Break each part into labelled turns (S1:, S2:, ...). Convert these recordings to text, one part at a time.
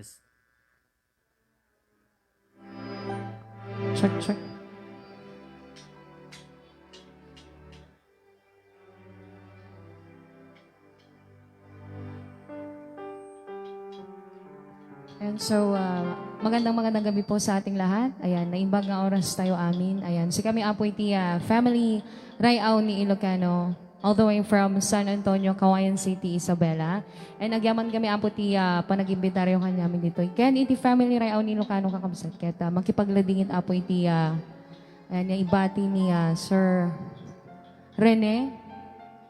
S1: Yes.
S2: Check, check. And so, magandang gabi po sa ating lahat. Ayan, naimbag nga oras tayo amin. Ayan, si kami apo iti family Rayaw ni Ilocano, all the way from San Antonio, Cauayan City, Isabela. And agyaman kami apo ti panag-imbitaryo kanyamin dito. Ken iti family Rayaw ni Ilocano kakamsat. Kaya makipagladingit apo iti ayan, yung ibati ni Sir Rene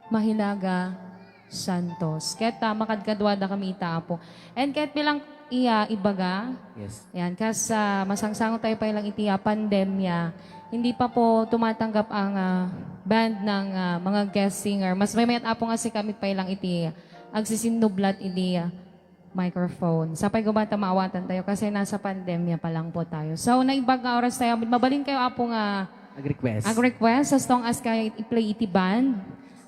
S2: Mahilaga Santos. Kaya makadkadwada kami itaapo. And kahit bilang ibaga,
S1: Yes.
S2: yan, kasi masangsango tayo pa ilang iti pandemya, hindi pa po tumatanggap ang band ng mga guest singer. Mas may mayat apo nga si kami pa ilang iti agsisinublat iti microphone. Sapay gumata maawatan tayo kasi nasa pandemya pa lang po tayo. So, naibag nga oras tayo. Mabalin kayo apo nga
S1: Ag-request.
S2: request as long as kayo i-play iti band.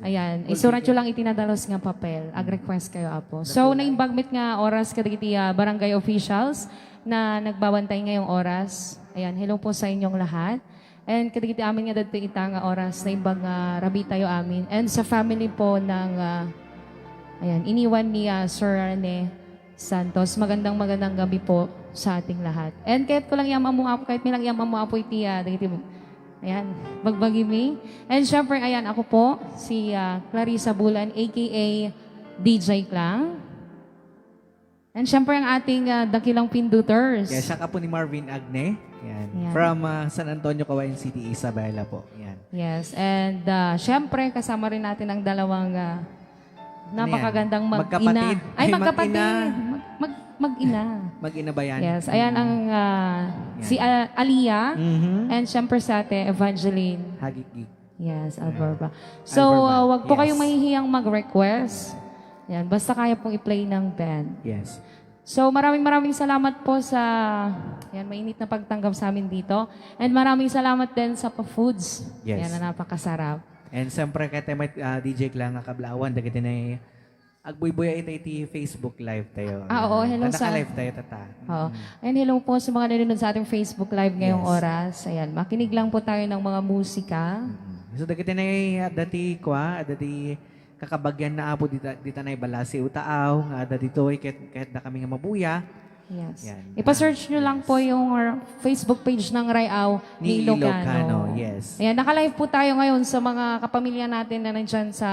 S2: Ayan, isurat nyo lang itinadalos nga papel. Ag-request kayo apo. So, naimbagmit nga oras kadagiti barangay officials na nagbabantay ngayong oras. Ayan, hello po sa inyong lahat. And kadagiti amin nga dito ita nga oras na imbag nga rabi tayo amin. And sa family po ng ayan, iniwan ni Sir Rene Santos. Magandang gabi po sa ating lahat. And kahit ko lang yamam mo apo, kahit milang yamam mo apo iti dagiti ayan, bagbagi mi. And syempre, ayan, ako po, si Clarissa Bulan, a.k.a. DJ Klang. And syempre, ang ating dakilang pinduters.
S1: Kaya siya ka po ni Marvin Agne. Yan.
S2: Yan.
S1: From San Antonio, Cauayan City, Isabela po. Yan.
S2: Yes, and syempre, kasama rin natin ang dalawang napakagandang mag-ina.
S1: Magkapatid.
S2: Ay,
S1: Ay,
S2: magkapatid.
S1: mag-ina.
S2: Mag-ina.
S1: Mag-ina ba yan?
S2: Yes, ayan ang si Aliyah.
S1: Mhm.
S2: And syempre sa ate, Evangeline.
S1: Hagigig.
S2: Yes, Alberba. So,
S1: Alberba,
S2: wag po
S1: yes.
S2: kayong mahihiyang mag-request. Yan, basta kaya pong i-play ng band.
S1: Yes.
S2: So, maraming salamat po sa yan, mainit na pagtanggap sa amin dito. And maraming salamat din sa pa-foods.
S1: Yes.
S2: Yan, na napakasarap.
S1: And siyempre, kaya tayo may DJ Klang nga kablawan. Dagiti na agbuy-buya iti Facebook live tayo.
S2: Oo, hello sa...
S1: Naka-live tayo, tata.
S2: Oo. And hello po sa mga nanonood sa ating Facebook Live ngayong
S1: Yes.
S2: oras. Ayan, makinig lang po tayo ng mga musika.
S1: So dagiti na dati dati kakabagyan na apo dita na balasi utaaw nga dati toy kahit na kami nga mabuya.
S2: Yes.
S1: Yan.
S2: Ipa-search nyo lang po yung Facebook page ng Rayaw ni Ilocano.
S1: Yes.
S2: Ayan, naka-live po tayo ngayon sa mga kapamilya natin na nandyan sa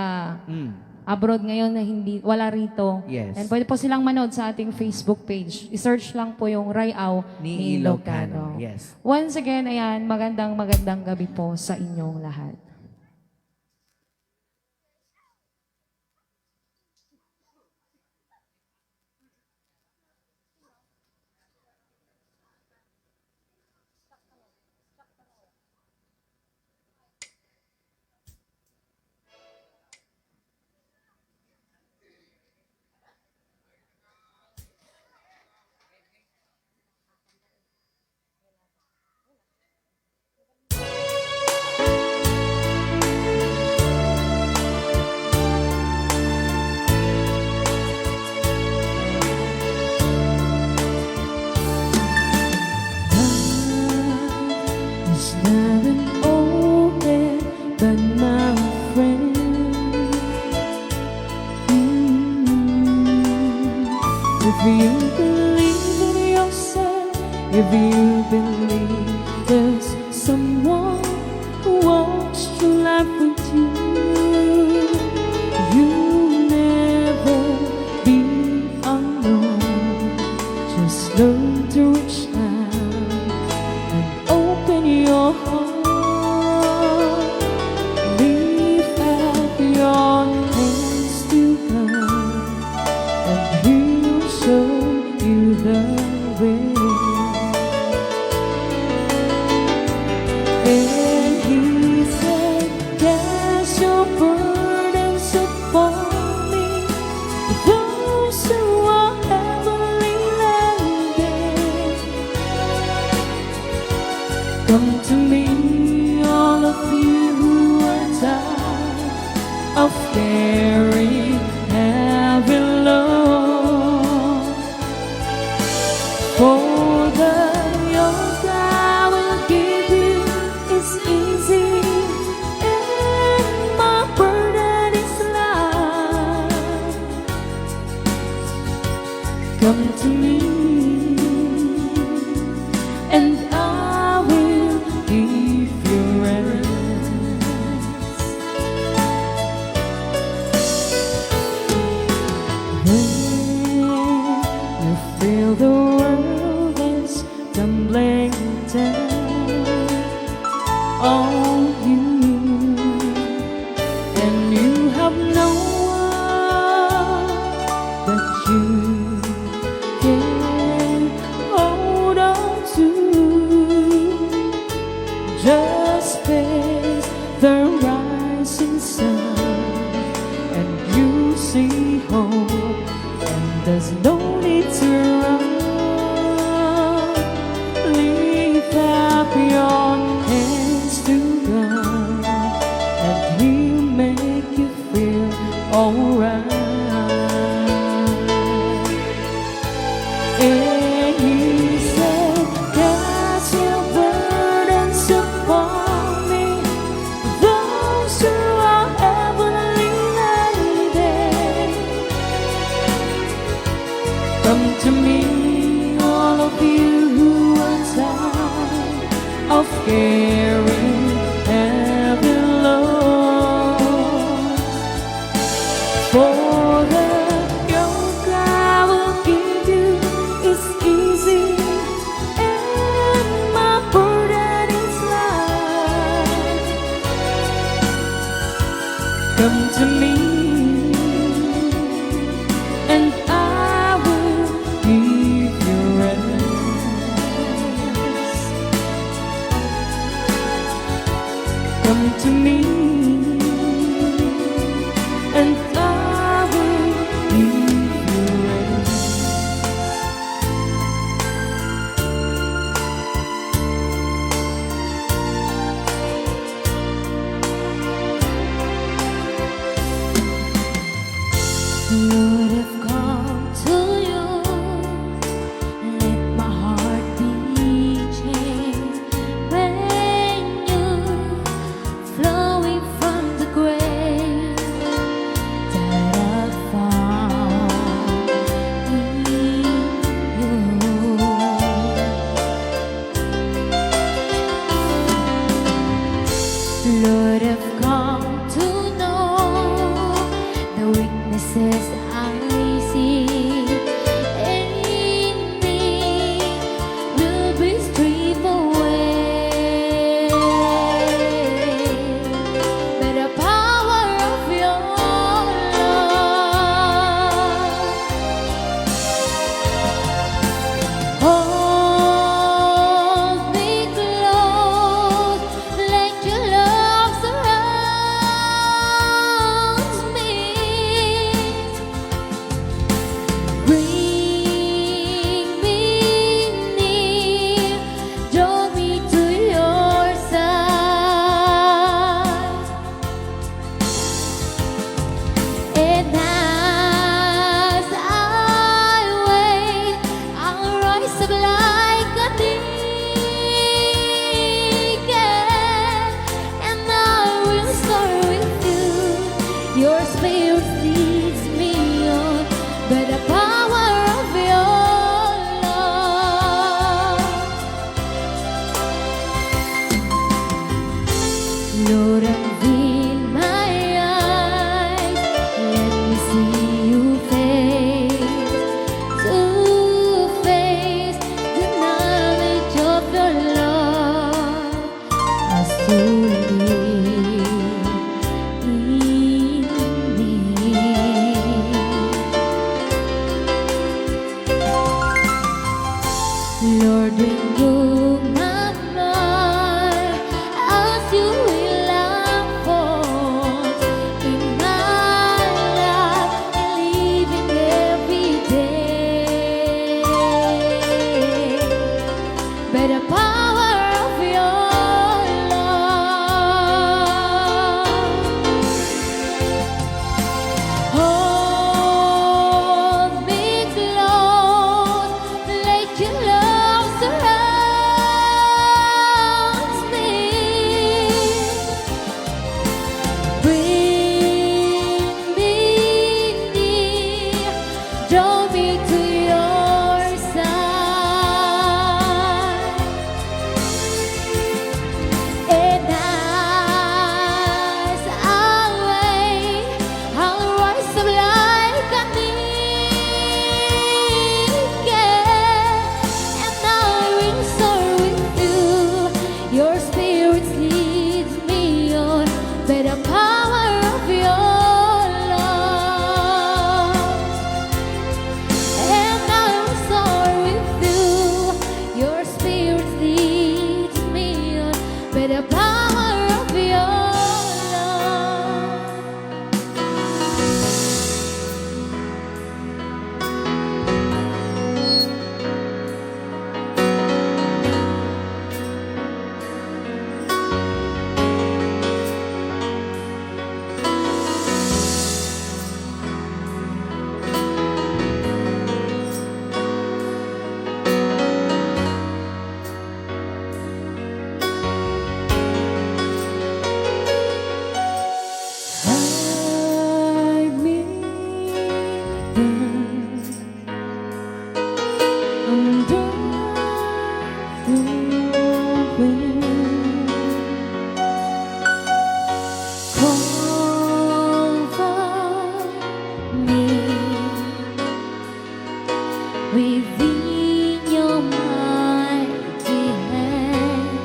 S2: abroad ngayon na wala rito.
S1: Yes.
S2: And pwede po silang manood sa ating Facebook page. I-search lang po yung Rayaw ni Ilocano.
S1: Yes.
S2: Once again, ayan, magandang gabi po sa inyong lahat.
S3: It's not an open, but my friend. If you believe in yourself, if you believe there's someone who walks through life with you, you'll never be alone. Just learn to reach out and open your heart. Leave out your hands to God, and He'll show you the way. And He said, cast your burdens upon me, those who are heavily laden. Come to me, all of you who are tired of carrying heavy load. come to me, and I will give you rest. When you feel the world is tumbling down on you, and you have no one that you can hold on to, just face the rising sun, and you see hope, and there's no need to run. Lift up your hands to God, and He'll make you feel alright. And He said, cast your burdens upon me, those who are heavily laden. Come to me, all of you who are tired of carrying heavy load. For the yoke I will give you is easy, and my burden is light. Come to me, and I will give you rest. Come to me, and I will give you rest. Lord, I've come to you, let my heart be changed when you flowing from the grave that I found in you. Lord, I've come to know the weaknesses I see in me will be stripped away by the power of your love. Hold me close, let your love surround me. Bring me near, draw me to your side, and as I wait, I'll rise up like an eagle, and I will soar with you. Your spirit leads me on by the power of your love. Lord, unveil my eyes, let me see you face to face, the knowledge of your love as to live in me. Lord, renew my mind as you will unfold in my life and living every day by the power of your love. spirit leads me on by the power of your love. And I'm sorry with you. Your spirit leads me on by the power of your love. Hide me under your wing. Comfort me within your mighty hand.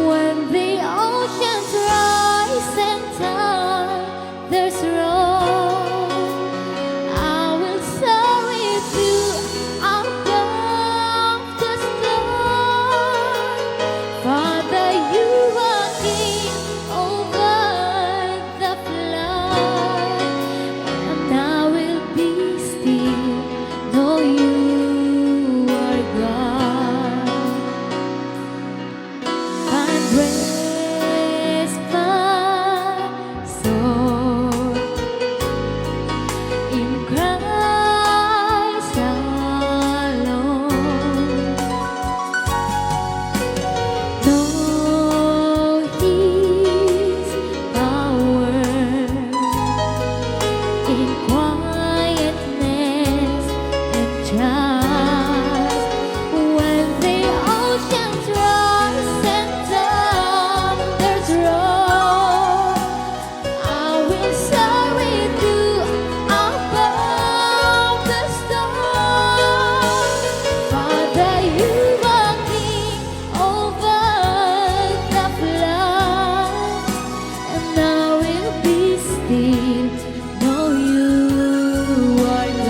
S3: When the oceans rise and thunders roll, I will soar with you above the storm. Father, you are king over the flood, and I will be still, know you are God. Find rest, my soul, in Christ alone. Know His power in quietness and trust. When the oceans rise and thunders roll, I will soar with you above the storm. Father, you are king over the flood, and I will be still, know you are God.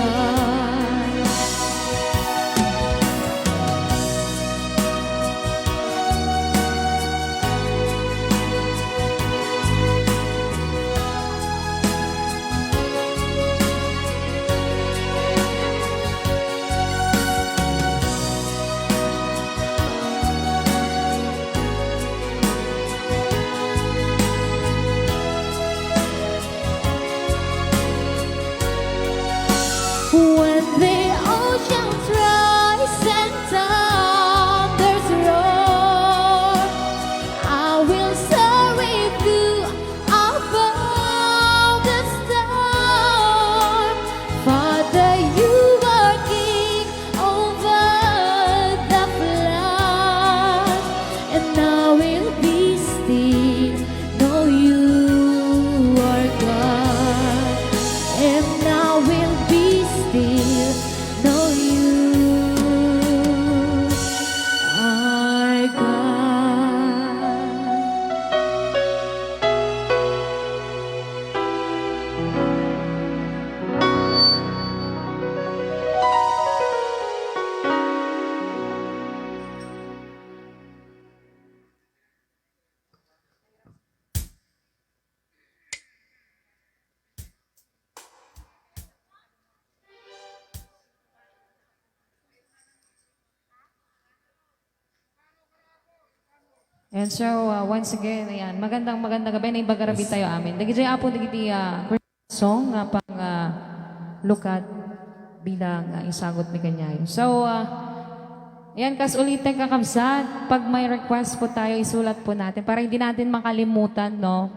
S3: When the oceans rise and thunders roar, I will soar with you above the storm. Father, you are king over the flood, and I will be still, know you are God. And I will be still, know you are God.
S2: And so, once again, ayan, magandang gabi na ibagarabi tayo amin. Dagi jay apo dagiti song nga pang lukat bilang isagot mi kanyayo. So, ayan, kas ulitin kakamsat, pag may request po tayo, isulat po natin para hindi natin makalimutan, no?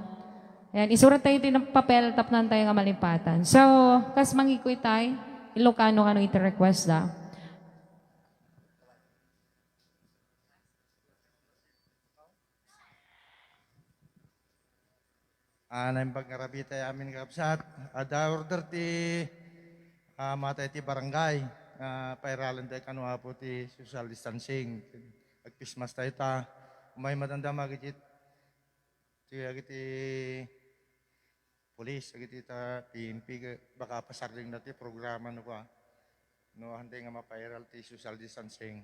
S2: Ayan, isurat tayo din ng papel, tapnan tayo nga malipatan. So, kas mangikoy tayo, Ilocano kano iti request da.
S4: Naim pagkarapita amin kapsat. Ada order ti matay ti barangay. Pairalan tayo kanwa po ti social distancing. Agpismas tayo ta. may matanda magit tiya giti polis agiti ta PNP baka pasarling na ti programa no pa no hantay nga mapairal ti social distancing.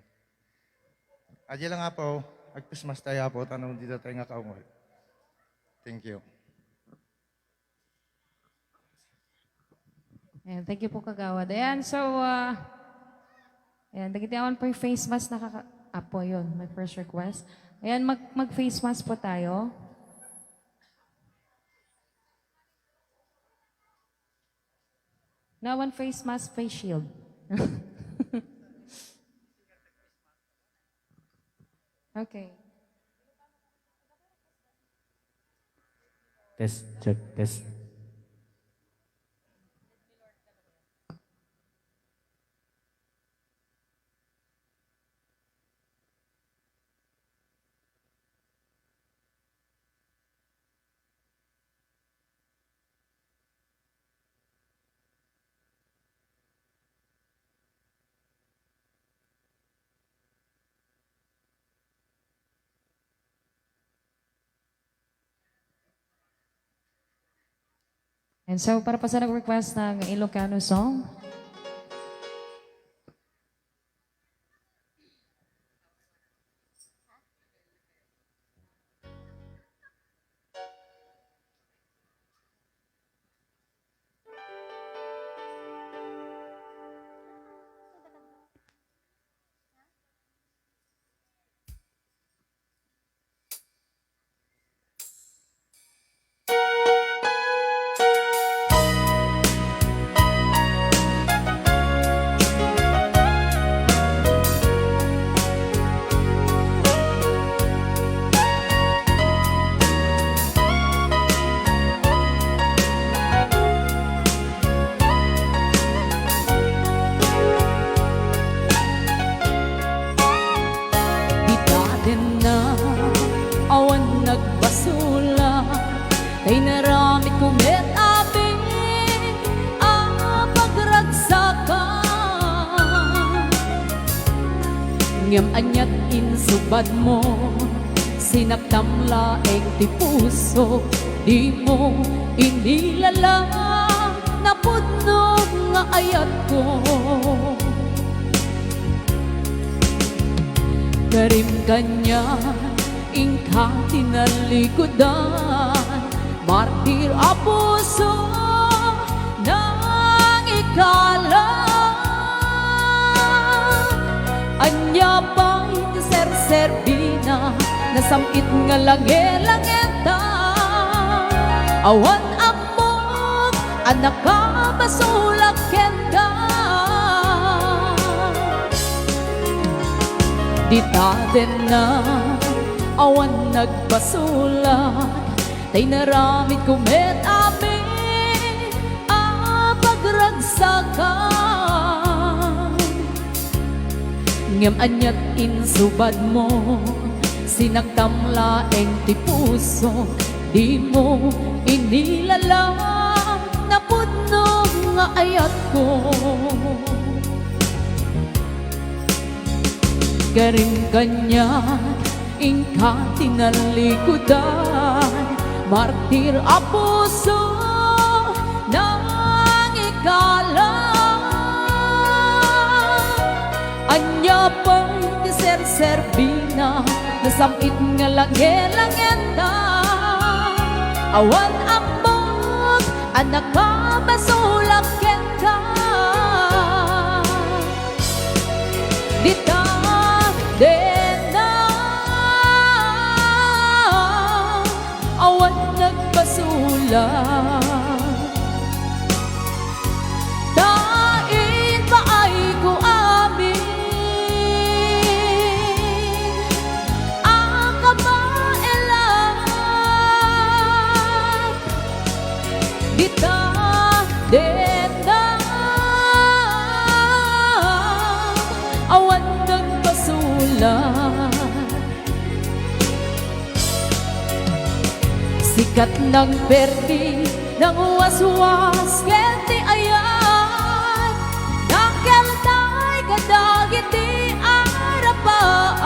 S4: Adya lang nga po, agpasmas tayo po, tanong dito tayo nga kaungol. Thank you.
S2: Ayan, thank you po kagawad. Ayan, so, ayan, nagitiawan po yung face mask po yun, my first request. Ayan, mag-face mask po tayo. Now, one face mask, face shield. Okay.
S1: Test, check, test.
S2: And so, para pa sa nag-request ng Ilocano song,
S3: Kay narami kumit abing ang pagragsakan Ngam anyat insubad mo sinaktam laeng ti puso di mo inilala na pudno nga ayat ko Karim kanya ingka tinalikudan Martir a puso nang ikala Anya pa'y serserbina Nasamit nga lange-langeta Awan amok anak ka basulak kenda Dita din na awan nagbasulak Tay naramid kumit amin ang pagragsakan Ngam anyat insubad mo sinaktam laeng ti puso di mo inilala na pudno nga ayat ko Garing kanya ingka tinalikudan Martir a puso nang ikala Anya pa'y serserbina Nasamit nga lange-langenda Awan ambot anak ka basulak kenda Dita awan nagpasulat Dain paay ko amin ang kabaelan Dita deta awan nagpasulat Sikat ng perdi ng waswas kenti ayan Nakeltay kadagiti arapaan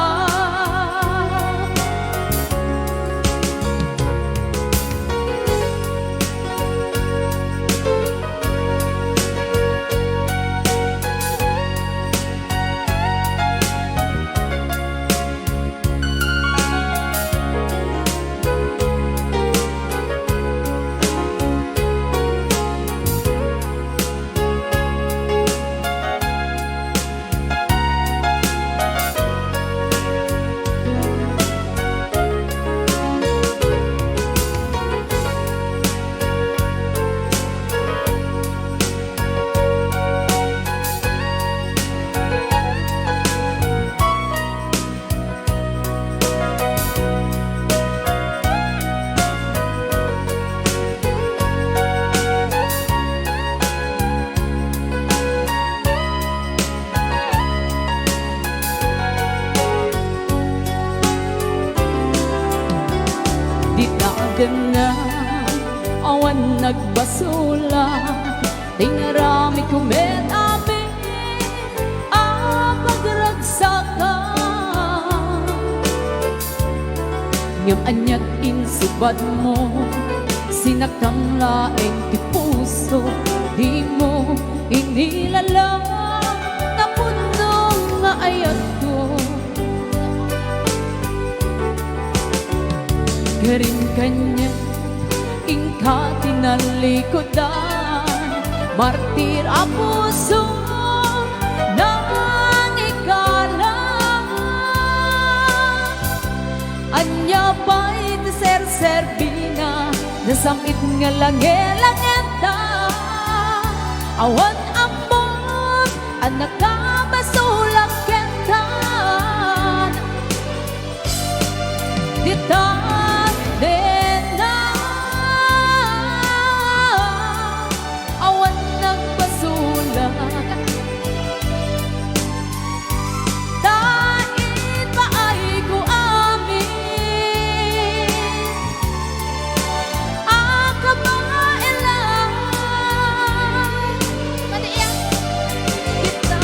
S3: na awan nagbasula tingarami kumet amin ang pagragsakan ngam anyat insubad mo sinakang laeng ti puso di mo inilalang na punong nga ayat ko karin kanya ingka tinalikodan martir a puso nang ikalang anya pa'y ser-serbina nasamit nga lange-langeta awan ambot ang nakabasulang kentan dita dena awan nagbasulang dahil pa ay ko amin akabaelan madiyak kita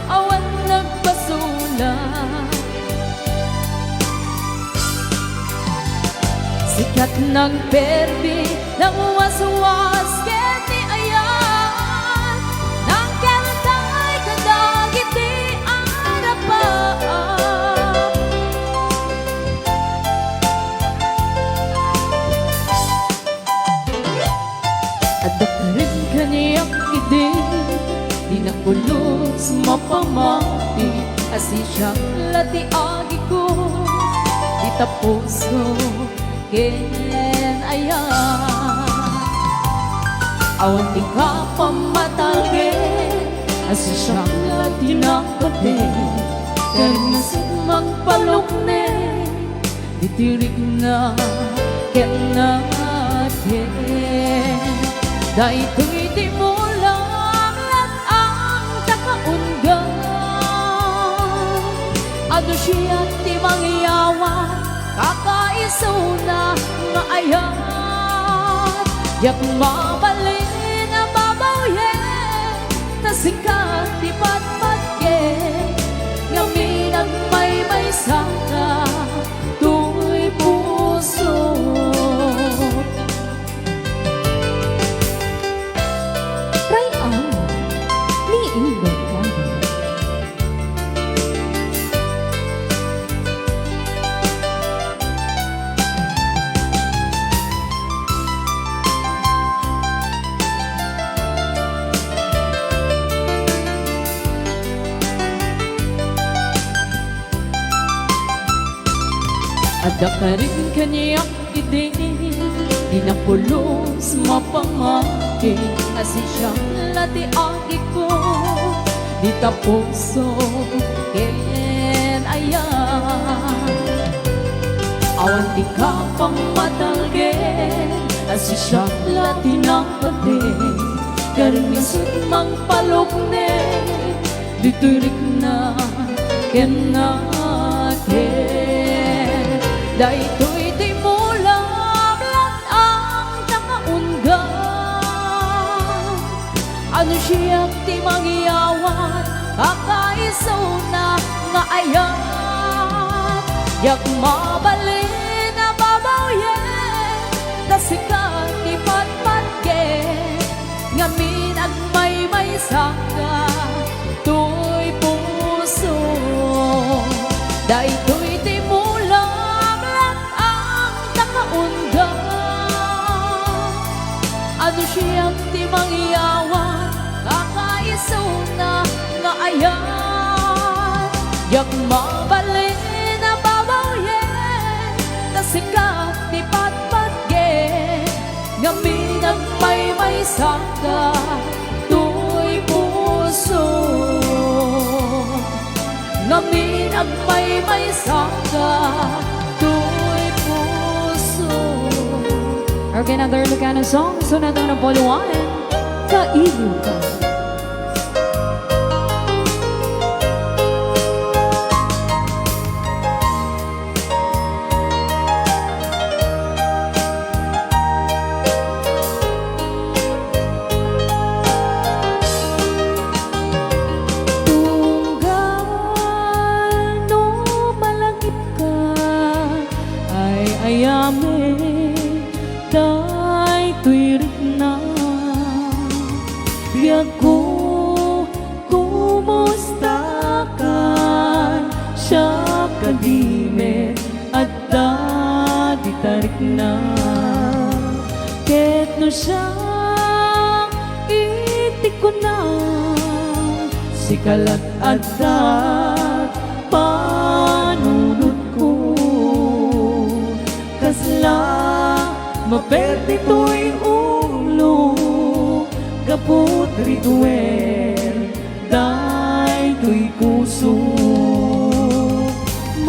S3: awan nagpasulang sikat ng perdi ng waswas keti ayan ng kantay kadagiti arapan at dakarin kaniyang ide di nakulos mapamati asisya lati agi ko di tapuso ken ayan awan di ka pamatalgen asisya lati nakate karnas magpalukne ditirik na ken natin dahito'y di mo lang at ang takaungan ano siya ti mangyawan kakaiso na maayat yak mabalin na babawyen na sikat di patpatyen ngamin ang may saka tu'y puso
S2: Try on. Ni Indot ka.
S3: Ada ka rin kaniyang ide di napulos mapamati asisya lati agi ko di tapuso ken ayan awan di ka pamatalgen asisya lati nakate karmisot mang palokne diturik na ken natin dahito'y di mo lang ang nakaunggan ano siya ti mangyawan kakaiso na nga ayan yak mabalin na babawyen na sikat ti patpatgen ngamin ag may saka tuy puso dahito'y di mo ano siyang ti mangyawan kakaiso na nga ayan yak mabalin na babawyen na sikat ti patpatgen ngamin ang may saka tuy puso ngamin ang may saka tuy puso.
S2: Okay, another Ilocano song. So, na ng Poluan. Kailiw ka.
S3: siya kadime at di tarik na ket no siya itik ko na sikalat at panunod ko kasla maperte to'y ulo kaput rituel day to'y kuso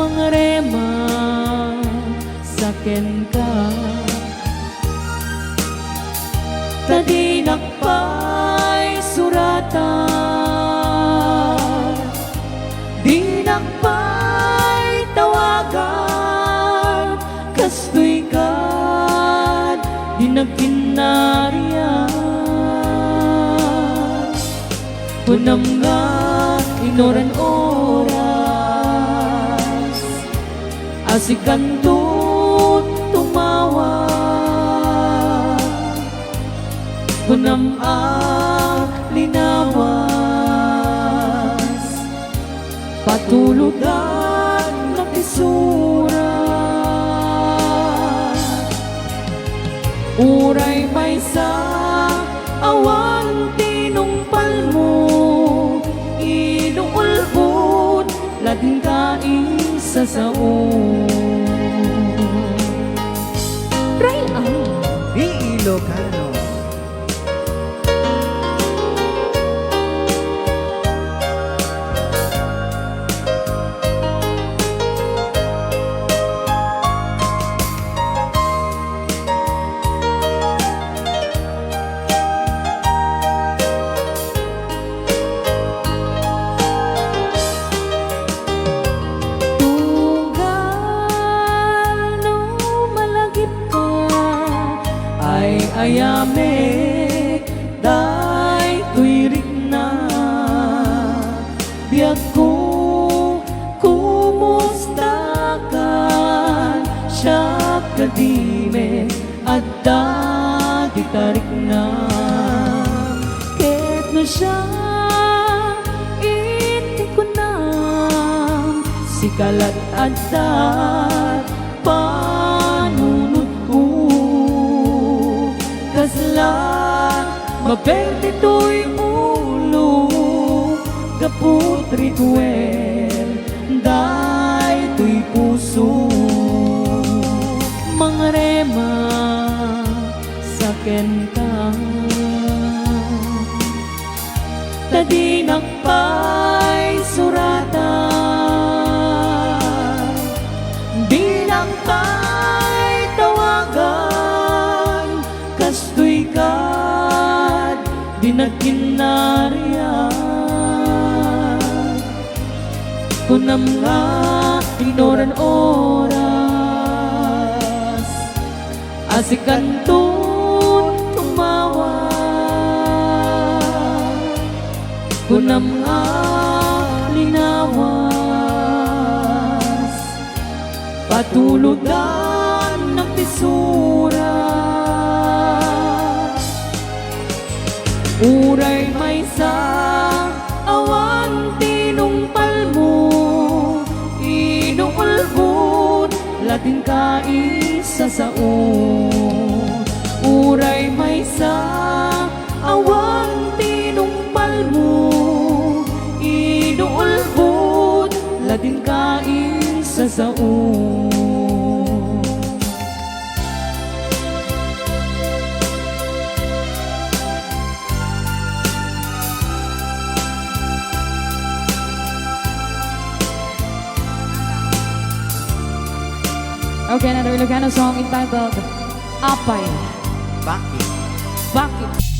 S3: mga rema saken ka tadi nakpay suratan di nakpay tawagan kastoy ka di nagkinarian punam nga inoran oras asikan tumawa punam linawas patulugan na tisura uray may sa awan tinumpal mo inuulbod lading ka isa sa
S2: Ray ang
S1: Di Ilocano.
S3: tunggal no malagip ka ay ayamek day tuirik na biag ko kumusta ka siya kadime at di tarik na ket no siya itik ko na sikalat at panunod ko kasla maperte to'y ulo kaput rituel day to'y puso mga rema saken ka tadi nakpay suratan di nakpay tawagan kastoy ka di nagkinarian kunam nga inoran oras asikan tumawa kunam nga linawas patulugan ng tisura uray may sa awan tinumpal mo inuulbod lating ka isa sa uray may sa awan tinumpal mo inuulbod lating ka isa sa
S2: Okay, another Ilocano song entitled Apay.
S1: Bakit?
S2: Bakit?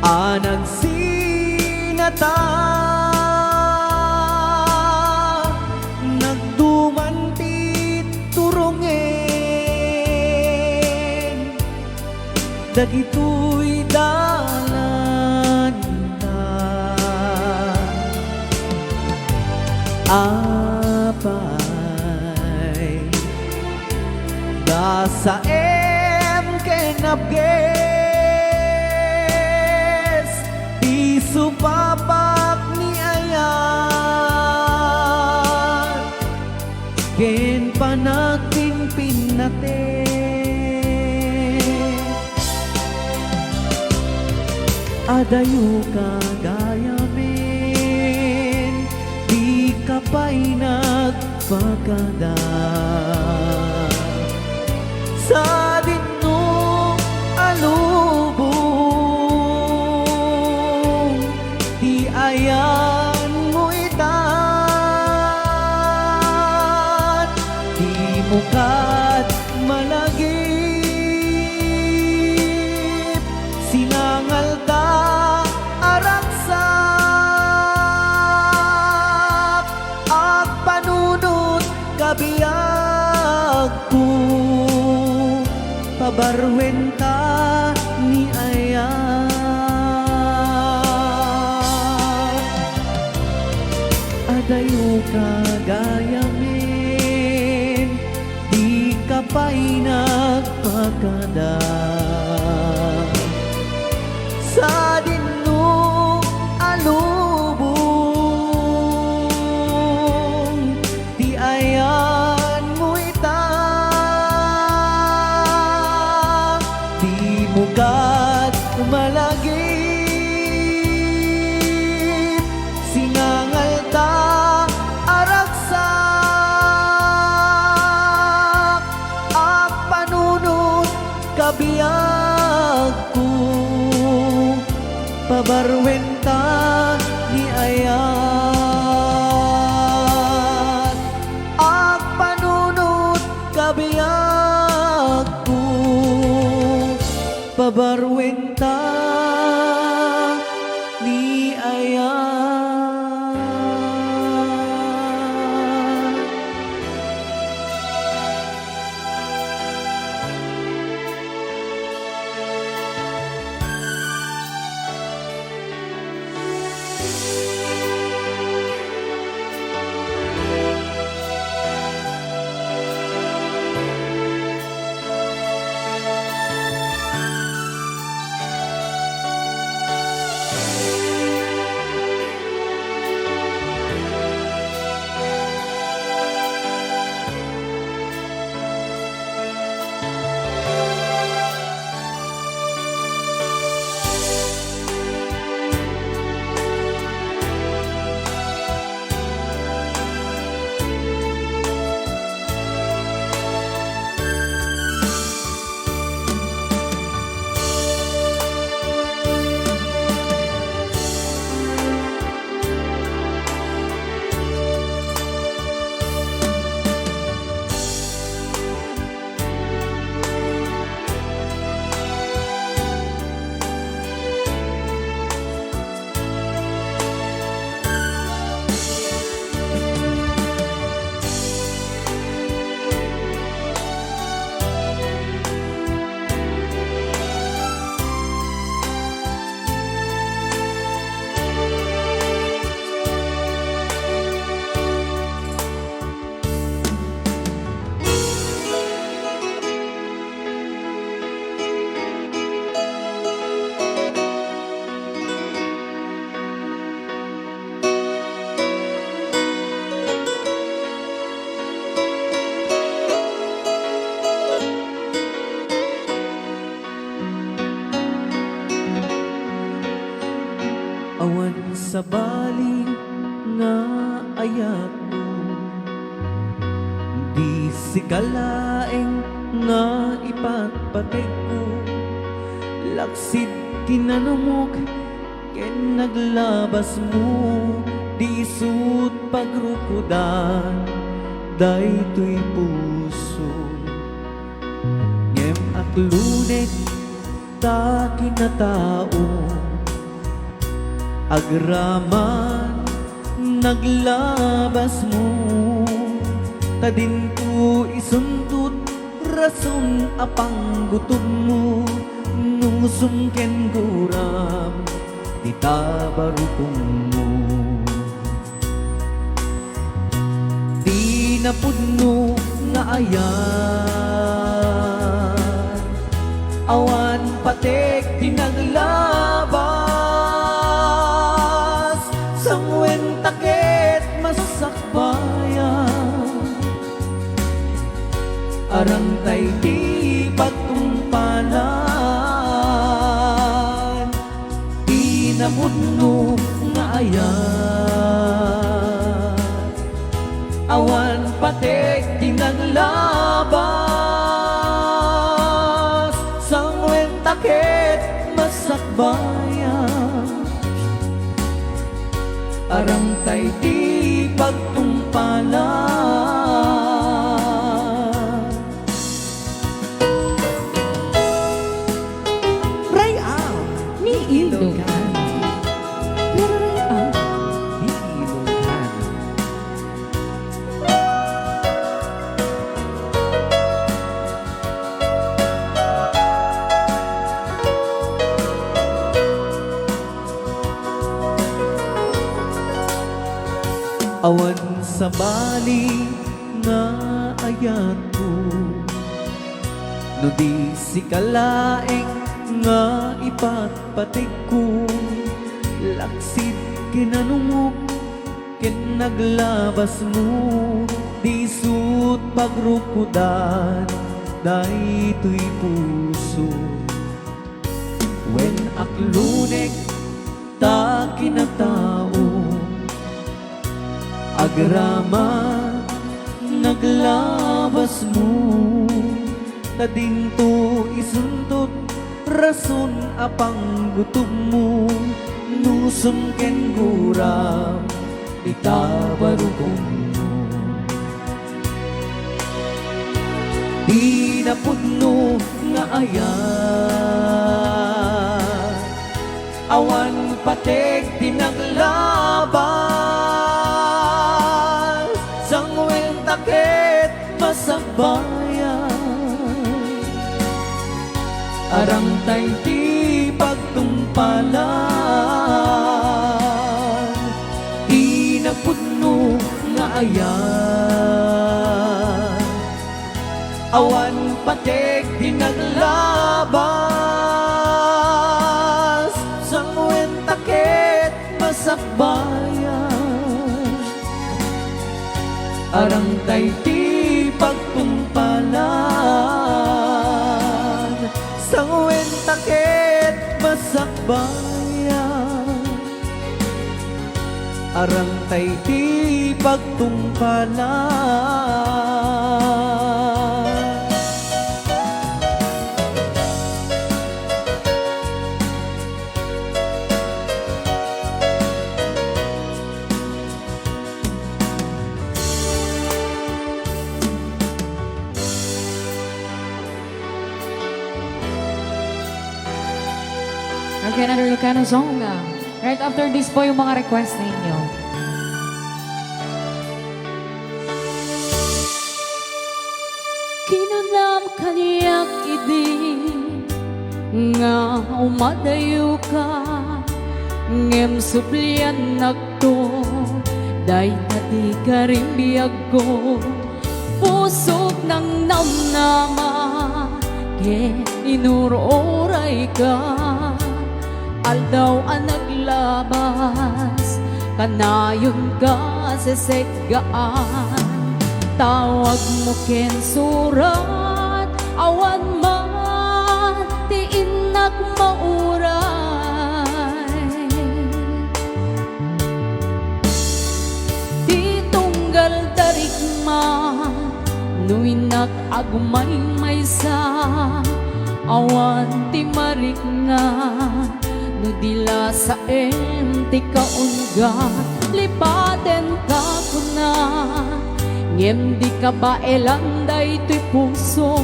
S1: anang sinata nagdumanti turungen dagitoy dalan ta apay dasa kenapges di supapak ni ayan ken panating pinate adayo kagayamin di kapay nagpagada sa dinno alubong di ayan mo itan di mukat malagip sinangal ta araksak at panunot kabiyag ko pabarwenta ni ayan adayo kagayamin di kapay nagpagada sa dinno alubong di ayan mo ita di mugat malagip sinangal ta araksak at panunot kabiyag ko pabarwenta ni ayan at panunot kabiyag ko pabarwenta ni ayan. sa baling nga ayat mo. Di sikalaeng nga ipatpatay ko. Laksid tinanumok ken naglabas mo. Di isut pagrukudan daytoy puso. Ngem at lunet ta kinatao agraman naglabas mo, tadin ko isuntut rason apang gutom mo, nung sumken guram di tabarukong mo. Di na pudno nga ayan, awan patek tinaglabas, sangwen taket masakbayan, arantay di pagtumpalan, di na pudno nga ayan, awan patek tinaglabas, sangwen taket masakbayan, arantay di pagtumpalan. Ray out
S2: Ni Ilogan. Pero rin ang
S1: ni Ilogan. Awan sa bali nga ayat ko, no di si kalaeng nga ipatpatig ko, laksid kinanumok ken naglabas mo, di sut pagrukudan daytoy puso. When aklunek ta kinatao, agrama naglabas mo, tading to isuntot rason apang gutom mo, nusong ken guram itabarukong mo. Di na pudno nga ayan, awan patek tinaglabas, sangwen taket masakbayan, arantay di pagtumpalan, di na pudno nga ayan, awan patek tinaglabas, sangwen taket masakbayan, arantay di pagtumpalan, sangwen taket masakbayan, arantay di pagtumpalan.
S2: Okay, another Ilocano song. Right after this po yung mga request ninyo.
S3: Kinunam kaniyak idi nga umadayo ka, ngem suplian nagto day tadi karimbiyag ko, pusok ng namnama ke inuroray ka, aldaw ang naglabas, kanayon ka sa segaan, tawag mo ken surat, awan man tiinak mauray, di tunggal tarigma, nuinak agumay maysa, awan ti marik nga, no dila sa ti kaunga, lipaten ka kuna, ngem di ka ba elanday to'y puso,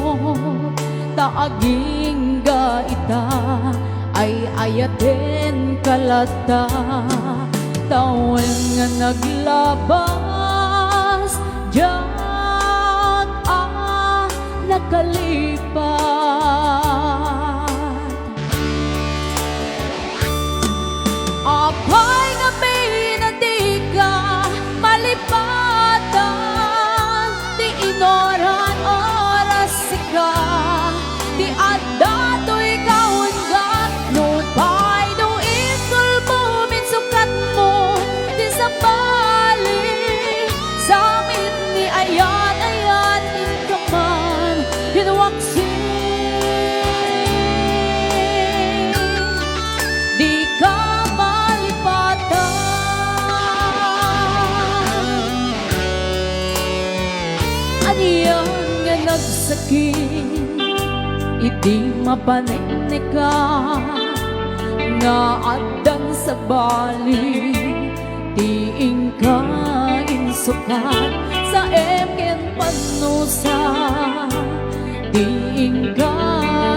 S3: taaging ga ita, ay ayaten kalata. Tawen nga naglabas, diyan nakalipat. Apay nga pinandiga, malipatan, di inoran oras sika, di adda to'y kaungan, lupay do isul bumin sukat mo, di sa bali, sa amin ni ayan inkaman, hinwaksin. Di ka aniyan nga nagsakit, iti mapanik ka, nga addan sa bali, tiing ka insukat, sa emen panusa, tiing ka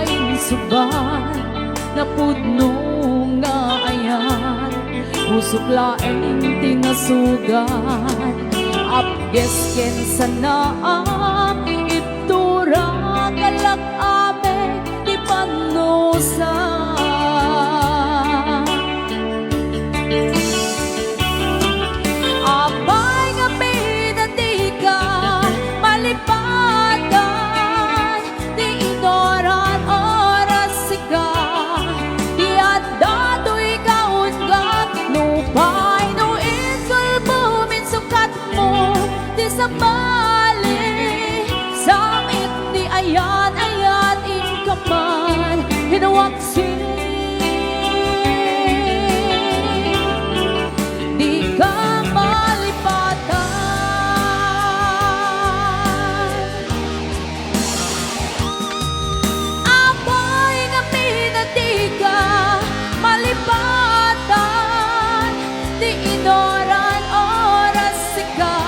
S3: insubat, napudno nga ayan, usok laeng tinasugat, apges ken sanaam itura kalak ame di panusa. Apay nga pinandiga, malipatan, di inoran oras sika, di adda to'y kaungat, lupay no isul bumin sukat mo, di sa bali, sa amin di ayan inkaman, hinawaksin. Di ka malipatan. Apay nga pinandiga, malipatan, di inoran oras sika,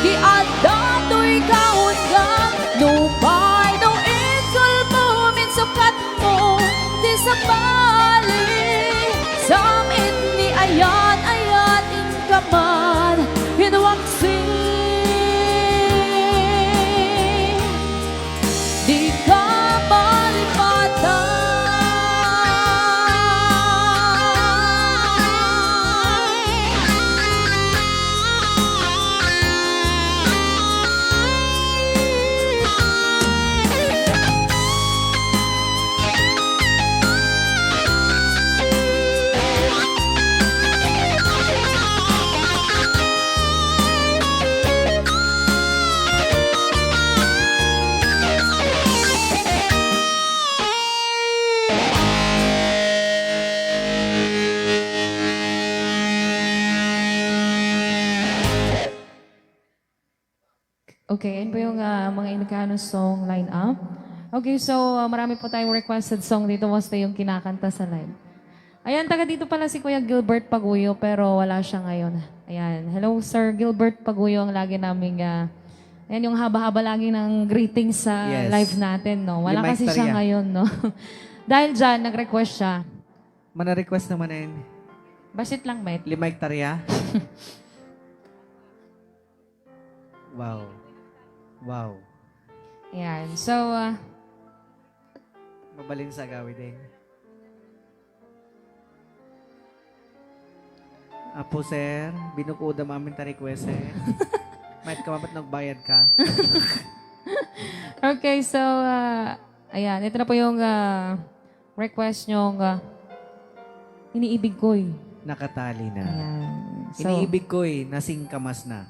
S3: di adda to'y kaungan, lupay no isul bumin sukat mo, di sa bali, sa amin ni ayan inkaman, hinwaksin. Di ka
S2: Okay, yun po yung mga Ilocano song line-up. Okay, so marami po tayong requested song dito. Basta yung kinakanta sa live. Ayan, taga dito pala si Kuya Gilbert Paguyo, pero wala siya ngayon. Ayan, hello Sir Gilbert Paguyo, ang lagi naming, ayan yung haba-haba lagi ng greetings sa
S1: Yes.
S2: live natin, no? Wala
S1: Limay
S2: kasi siya
S1: Tarya.
S2: ngayon, no? Dahil dyan, nag-request siya.
S1: Mana-request naman na yun.
S2: Basit lang, Met.
S1: Limay Tarya. Wow. Wow.
S2: Ayan, so,
S1: Mabalin sa gawi din. Apo, sir, binukuda mamin ta request, eh. Might ka mabat nagbayad ka.
S2: okay, so, ayan, ito na po yung request nyong iniibig ko'y.
S1: Nakatali na.
S2: Ayan. So,
S1: Iniibig ko'y nasingkamas na.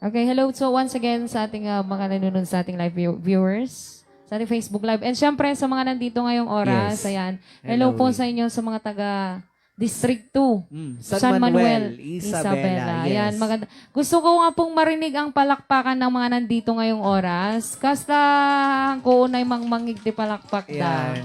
S2: okay, hello. So, once again, sa ating mga nanonood sa ating live viewers, sa ating Facebook Live, and syempre, sa mga nandito ngayong oras,
S1: Yes.
S2: ayan, hello
S1: Hello.
S2: po sa inyo sa mga taga District 2.
S1: San Manuel, Isabela. Yes.
S2: Ayan, maganda. Gusto ko nga pong marinig ang palakpakan ng mga nandito ngayong oras. Kasta ko unay mangmangig ti palakpak da.
S1: Yan.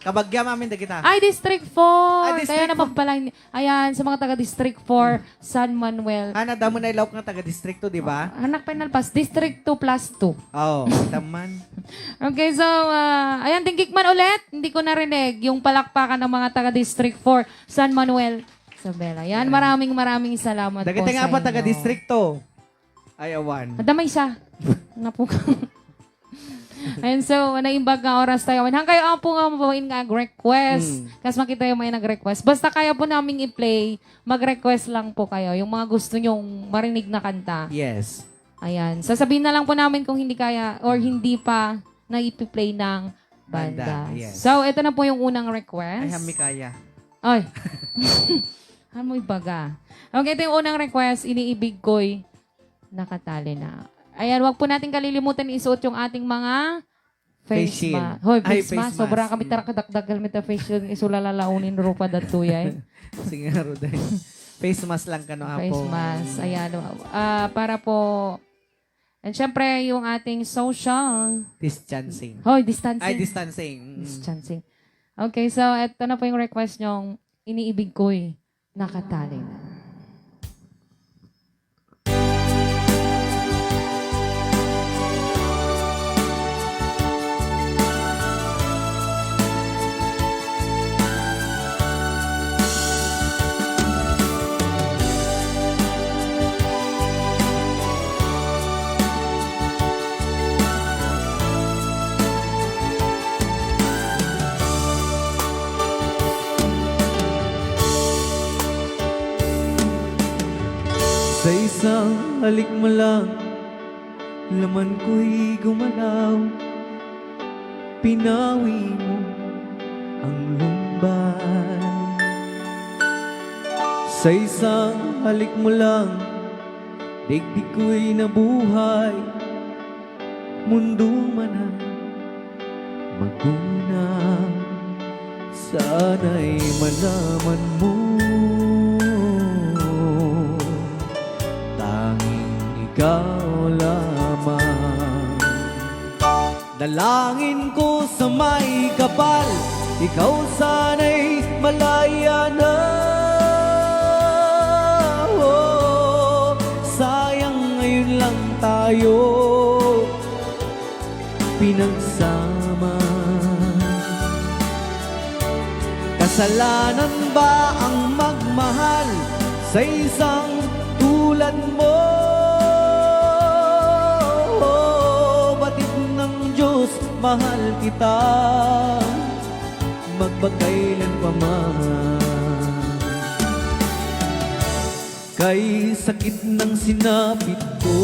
S1: Kabagya mamin da kita.
S2: Ay, District 4.
S1: District
S2: Kaya naman pala. Ayan, sa mga taga District 4, San Manuel.
S1: Ana damo na ilaw nga taga-distrito, di ba?
S2: Anak penal pass, District 2 plus 2.
S1: Oo, taman.
S2: Okay, so, ayan, tingkikman ulit. Hindi ko narinig yung palakpakan ng mga taga District 4, San Manuel, Isabela. Yan, maraming salamat
S1: Dagita
S2: po
S1: nga
S2: sa
S1: pa
S2: inyo.
S1: taga-distrito. Ay, awan.
S2: Damay siya. Napo ka. And so, naimbag nga oras tayo. Hang kayo ang po nga mabawain nga request. Kasi makita yung may nag-request. Basta kaya po naming i-play, mag-request lang po kayo. Yung mga gusto nyong marinig na kanta.
S1: Yes.
S2: Ayan. Sasabihin na lang po namin kung hindi kaya or hindi pa na ipi-play ng banda.
S1: Banda, yes.
S2: So, ito na po yung unang request.
S1: Ay, hami kaya.
S2: Ay. Hamoy baga. Okay, ito yung unang request. Iniibig ko'y nakatali na. Ayan, wag po natin kalilimutan isuot yung ating mga
S1: Face
S2: face
S1: shield.
S2: mask. Hoy,
S1: Ay,
S2: face
S1: face
S2: mask.
S1: mask.
S2: Sobrang kami tarakadakdagal mit face shield. Isulalaunin rupa datuyay.
S1: Sige nga, Roday. Face mask lang ka no, Apo.
S2: Face mask. Ayan. Para po, and syempre, yung ating social.
S1: Distancing.
S2: Hoy, distancing.
S1: Ay, distancing.
S2: Distancing. Okay, so ito na po yung request nyong iniibig ko'y nakatali na.
S1: Sa isang halik mo lang, laman ko'y gumalaw. Pinawi mo ang lumbay. Sa isang halik mo lang, digdig ko'y nabuhay. Mundo man ang magunaw, sana'y malaman mo. Ikaw lamang. Dalangin ko sa may kapal, ikaw sana'y malaya na. Oh, sayang ngayon lang tayo pinagsama. Kasalanan ba ang magmahal sa isang tulad mo? Mahal kita, magpagkailan pa man. Kay sakit ng sinapit ko,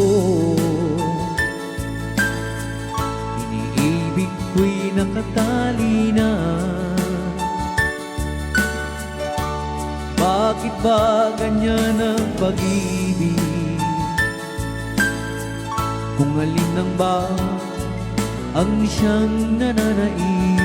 S1: iniibig ko'y nakatali na. Bakit ba ganyan ang pag-ibig? Kung alin ang ba ang siyang nananaig.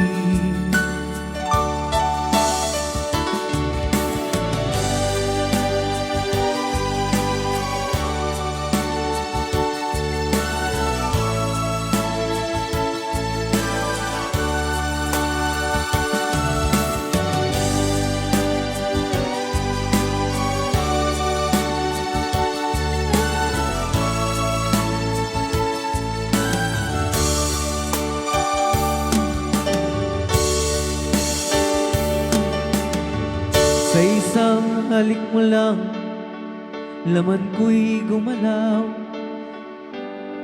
S1: Sa isang halik mo lang, laman ko'y gumalaw.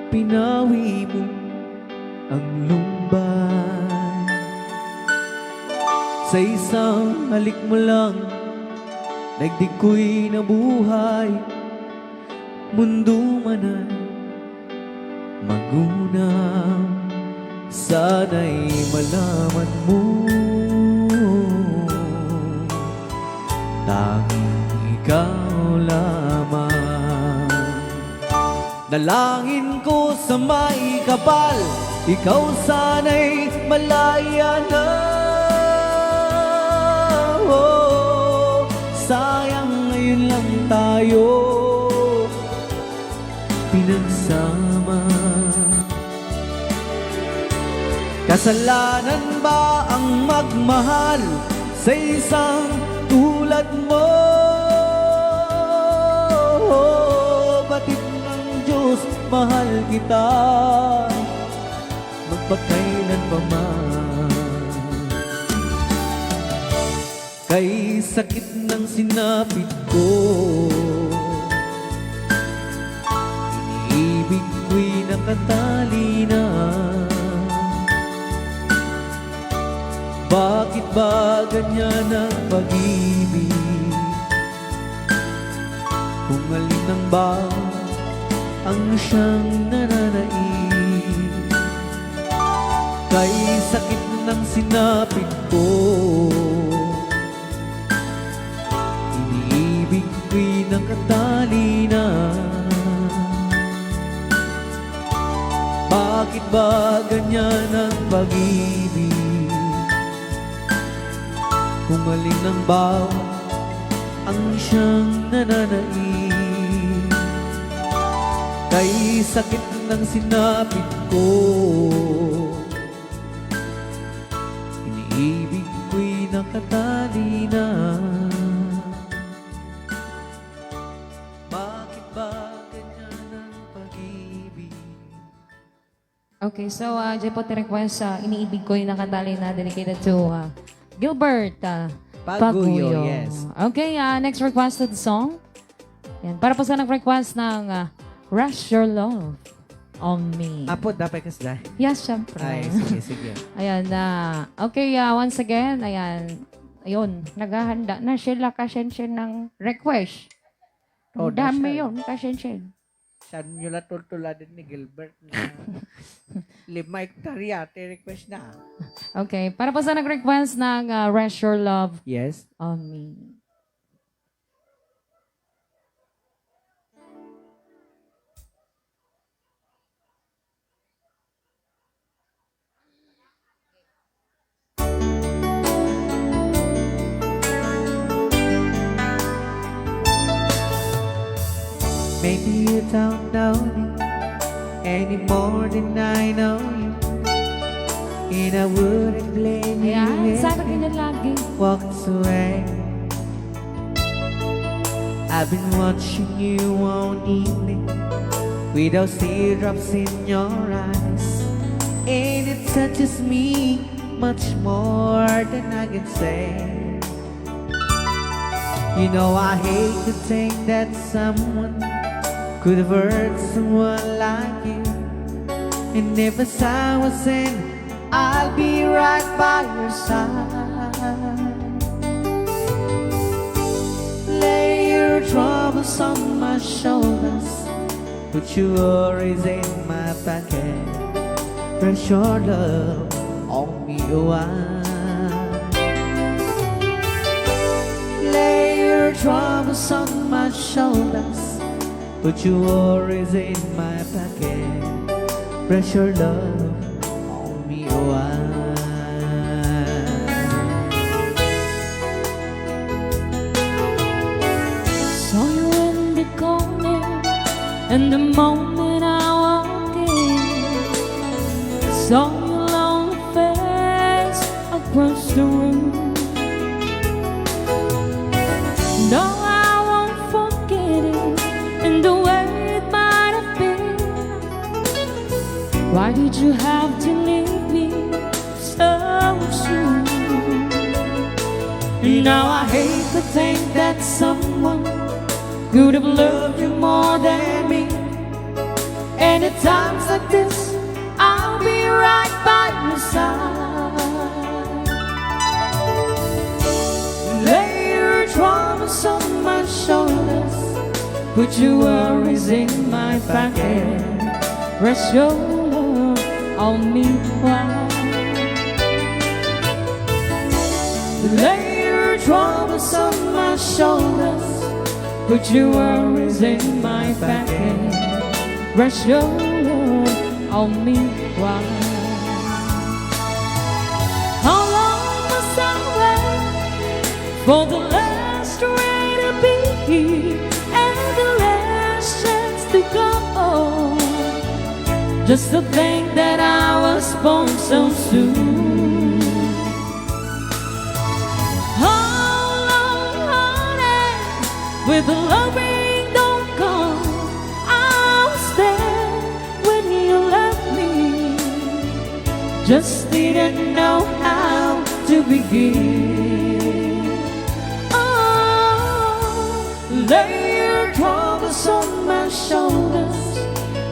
S1: Pinawi mo ang lumbay. Sa isang halik mo lang, daigdig ko'y nabuhay. Mundo man ay magunaw, sana'y malaman mo. Tanging ikaw lamang. Dalangin ko sa may kapal, ikaw sana'y malaya na. Oh, sayang ngayon lang tayo pinagsama. Kasalanan ba ang magmahal sa isang tulad mo? Batid ng Diyos, mahal kita magpakailan pa man. Kay sakit ng sinapit ko, iniibig ko'y nakatali na. Bakit ba ganyan ang pag-ibig? Kung alin ang ba ang siyang nananaig? Kay sakit ng sinapit ko, iniibig ko'y nakatali na. Bakit ba ganyan ang pag-ibig? Kung alin ang ba ang siyang nananaig? Kay sakit ng sinapit ko, iniibig ko'y nakatali na. Bakit ba ganyan ang pag-ibig?
S2: Okay, so Jepo, request iniibig ko yung nakatali na dedicated to Gilbert
S1: Paguyo, yes.
S2: Okay, next requested song. Yan, para po sa nag-request ng Rush Your Love on Me.
S1: Apo, dapat kasda.
S2: Yes, syempre.
S1: Ay, sige, sige.
S2: Ayan na. Okay, once again, ayan. Ayun, naghahanda na sila kasensyen ng request.
S1: Oh,
S2: Ang dami
S1: dasal.
S2: yun, kasensyen.
S1: Saan nyo lang tultuladin ni Gilbert na 5 hektarya, request na.
S2: Okay, para po sa nag-request ng Rush Your Love
S1: Yes.
S2: on Me.
S1: Maybe you don't know me any more than I know you, and I wouldn't blame you
S2: Ayan,
S1: if
S2: sana
S1: you
S2: ganyan lagi.
S1: walked away. I've been watching you all evening with those teardrops in your eyes, and it touches me much more than I can say. You know I hate to think that someone could have hurt someone like you, and if as I was in, I'll be right by your side. Lay your troubles on my shoulders, put your worries in my pocket, press your love on me a while. Lay your troubles on my shoulders, put your worries in my pocket, press your love on me a while.
S3: Saw you in the corner, and the moment I walked in, saw your lonely face across the room. No, I won't forget it, and the way it might have been. Why did you have to leave me so soon?
S1: Now I hate to think that someone could have loved you more than me, and at times like this, I'll be right by your side. Lay your troubles on my shoulders, put your worries in my pocket,
S3: Rest your love on me while
S1: lay your troubles on my shoulders,
S3: put your worries in my pocket. Rest your love on me while. How long must I wait for the last rain to be here and the last chance to go? Just to think that I was was born so soon. How long, honey, with the loving don't come. I was there when you left me, just didn't know how to begin. Oh, lay your troubles on my shoulders,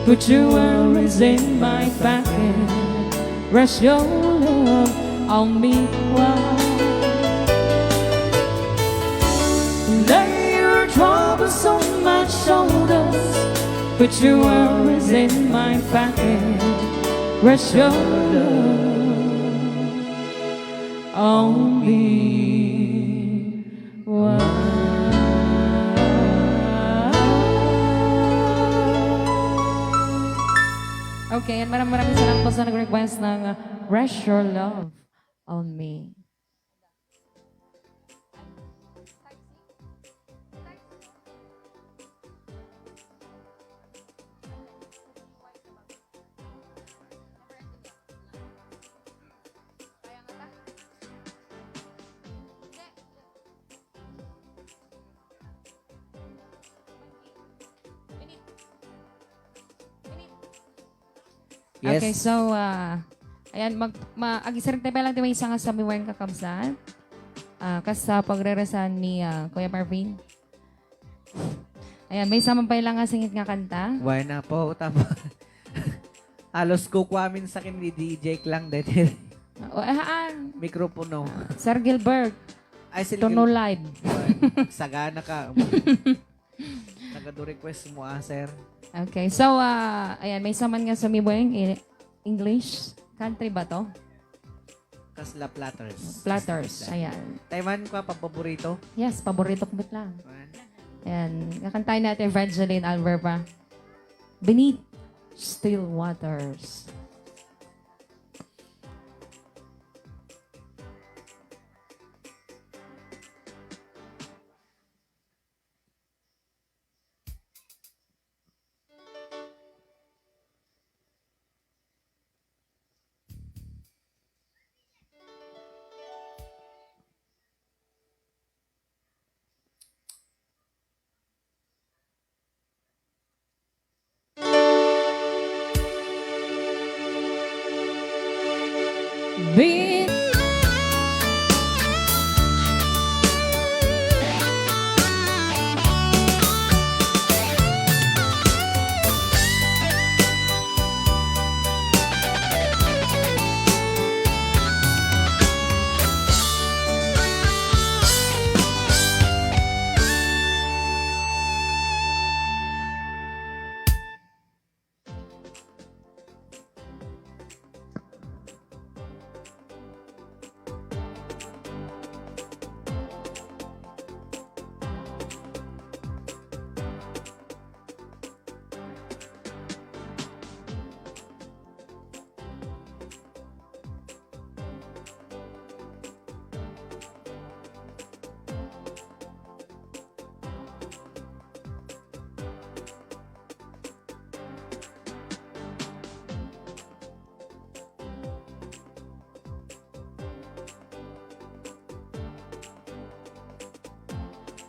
S3: put your worries in my pocket, rest your love on me while. Lay your troubles on my shoulders, put your worries in my pocket, rest your love on me while.
S2: Okay, and maraming salamat po sa nag-request ng Rest Your Love on Me.
S1: Yes.
S2: Okay, so, ayan, agisarin tayo lang may isang sa miwang kakabsat. Kas sa pagreresan ni Kuya Marvin. Ayan, may isang pa lang nga singit nga kanta.
S1: Why na po, tama. Halos kukwamin sa akin ni DJ lang dahil mikropono.
S2: Sir Gilbert,
S1: Ay, sila
S2: Tono Live.
S1: sagana ka. Nagado-request mo, sir.
S2: Okay, so, ayan, may saman nga sa miwang English. Country ba to?
S1: Kasla Platters.
S2: Platters, ayan.
S1: Taiwan ko, paborito.
S2: Yes, paborito ko lang. Ayan, kakantayin natin Evangeline Alverpa. Beneath Still Waters.
S3: Be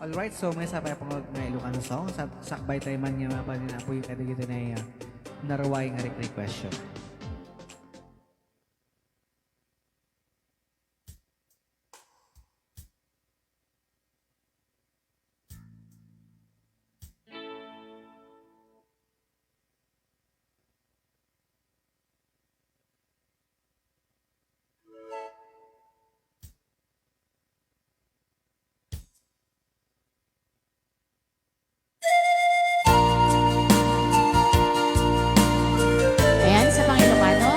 S1: Alright, so may sapay pang na Ilocano song. Sakbay tayo man nga pa din apoy kada kita na naraway nga request.
S3: ayan sa Pangilocano.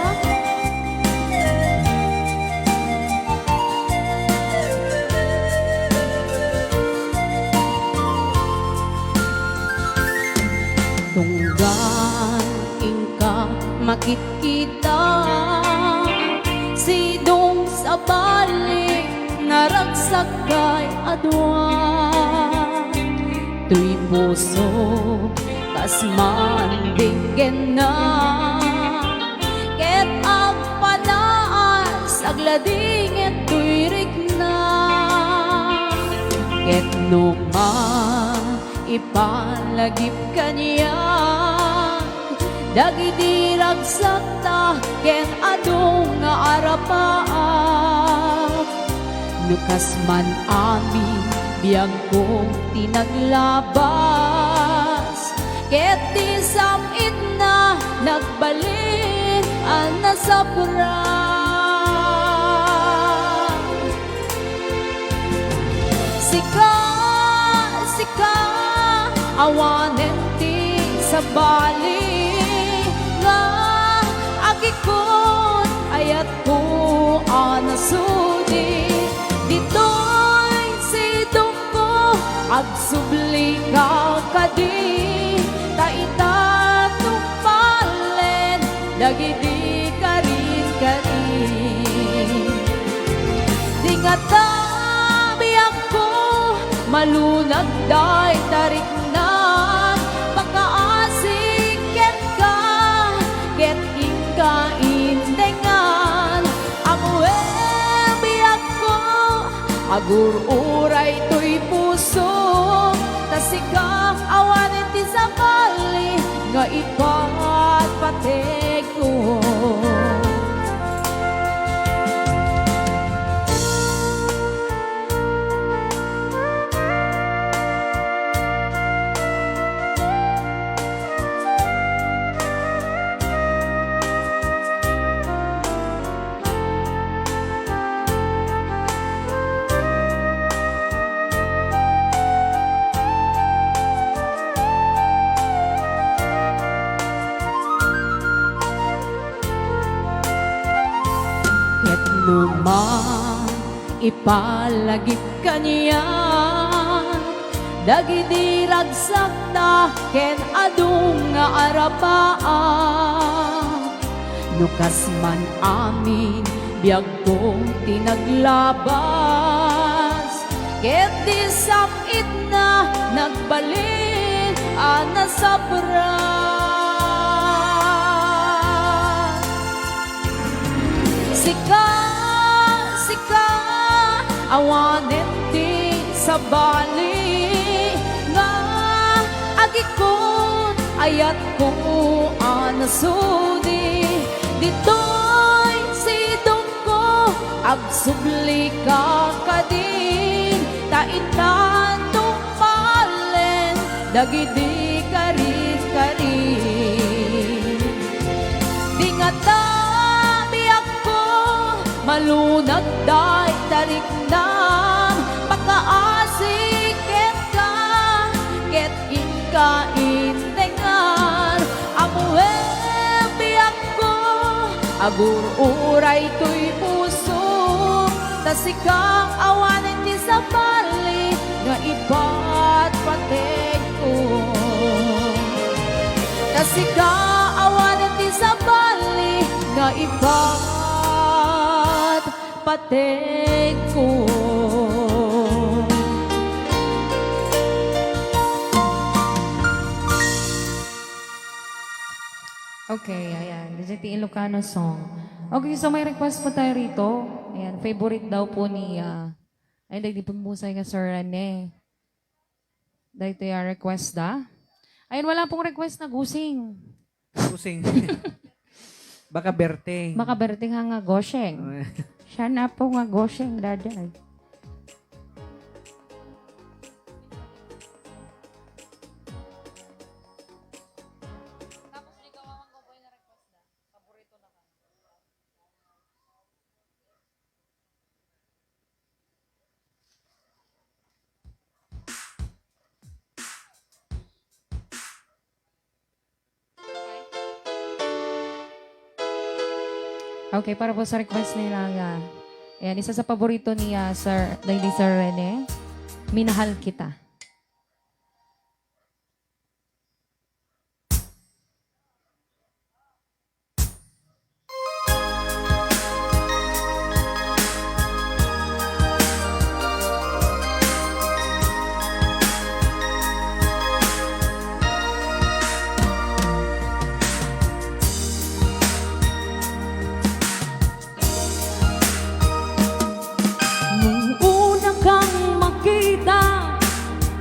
S3: Tunggan ingka makikita sidong sa balik naragsak kay adwa tuy puso kas mandinggen na ket agpa aglading ito'y rikna. Ket numa ipalagip kaniya, dagiti ragsakta ken adung nga arapaak. Lukas man amin biyag kong tinaglabas, ket di samit na nagbalin ang nasapra. Sika, sika, awanen ti sa bali, nga agikot ayat ko anasudi. Dito'y sidong ko agsubli ka kadi, taita tupalen dagiti karin karin. Di nga tabi ako malunag day tarik na, pakaasik ket ka ket ika intengan. Ang biyak ko agur uray to'y puso, tasika awanin ti sakali nga ipat pateg ko. Luma ipalagip kaniya, dagiti ragsakta ken adung nga arapaan. Lukas man amin biyag kong tinaglabas, ket di samit na nagbalin ang nasapra. Sika, sika, awanen ti sa bali, nga agikon ayat ko anasudi. Dito'y sidong ko agsubli ka kadin, taitan tupalen dagiti karit karit. Di nga malunag day tarik na, pakaasik ket ka ket inka intengan. Amuhe biyak ko agur uray to'y puso, tasikang awanin ti sa bali nga ipat pateg ko. Tasikang awanin ti sa bali nga ipat pateg ko.
S2: Okay, ayan. Legit Ilocano song. Okay, so may request po tayo rito. Ayan, favorite daw po ni... ay, di po musay ka, Sir Rene. Dahil ito yung request da. Ayun, wala pong request na gusing.
S1: Pusing. Baka berte.
S2: Makaberte nga gosheng. Siya na po nga gosheng, daday. Okay, para po sa request nila. Ayan, isa sa paborito ni Sir Rene, Minahal Kita.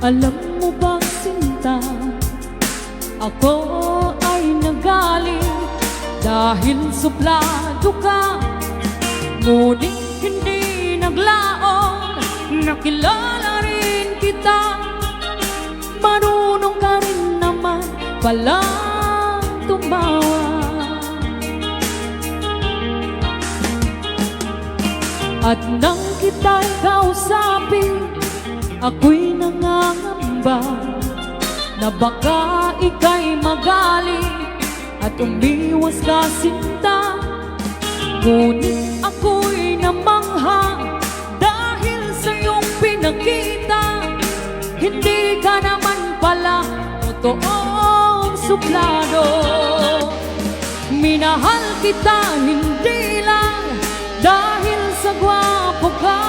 S3: Alam mo ba, sinta, ako ay nagaling dahil suplado ka, ngunit hindi naglaon, nakilala rin kita. Marunong ka rin naman pala tumawa, at nang kita'y kausapin, ako'y nangangamba na baka ika'y magaling at umiwas ka, sinta. Ngunit ako'y namangha dahil sa iyong pinakita, hindi ka naman pala totoong suplado. Minahal kita hindi lang dahil sa gwapo ka,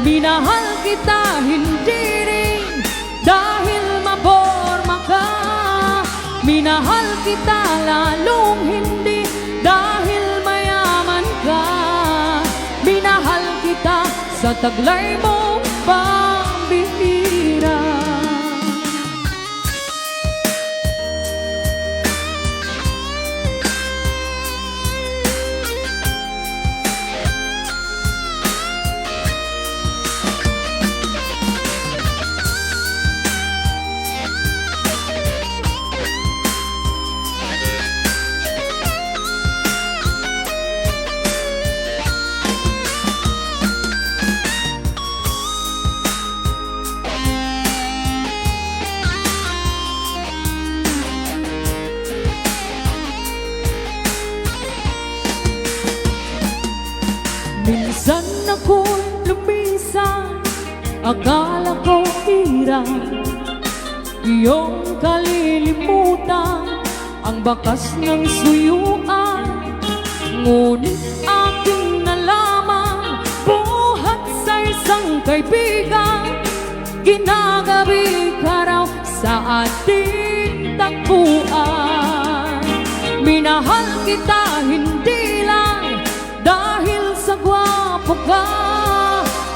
S3: minahal kita hindi rin dahil maporma ka, minahal kita lalong hindi dahil mayaman ka, minahal kita sa taglay mong pambihira. Minsan ako'y lumisan, akala ko hirap iyong kalilimutan ang bakas ng suyuan. Ngunit aking nalaman, buhat sa isang kaibigan, ginagabi ka raw sa ating takbuhan. Minahal kita hindi lang dahil sa gwapo ka,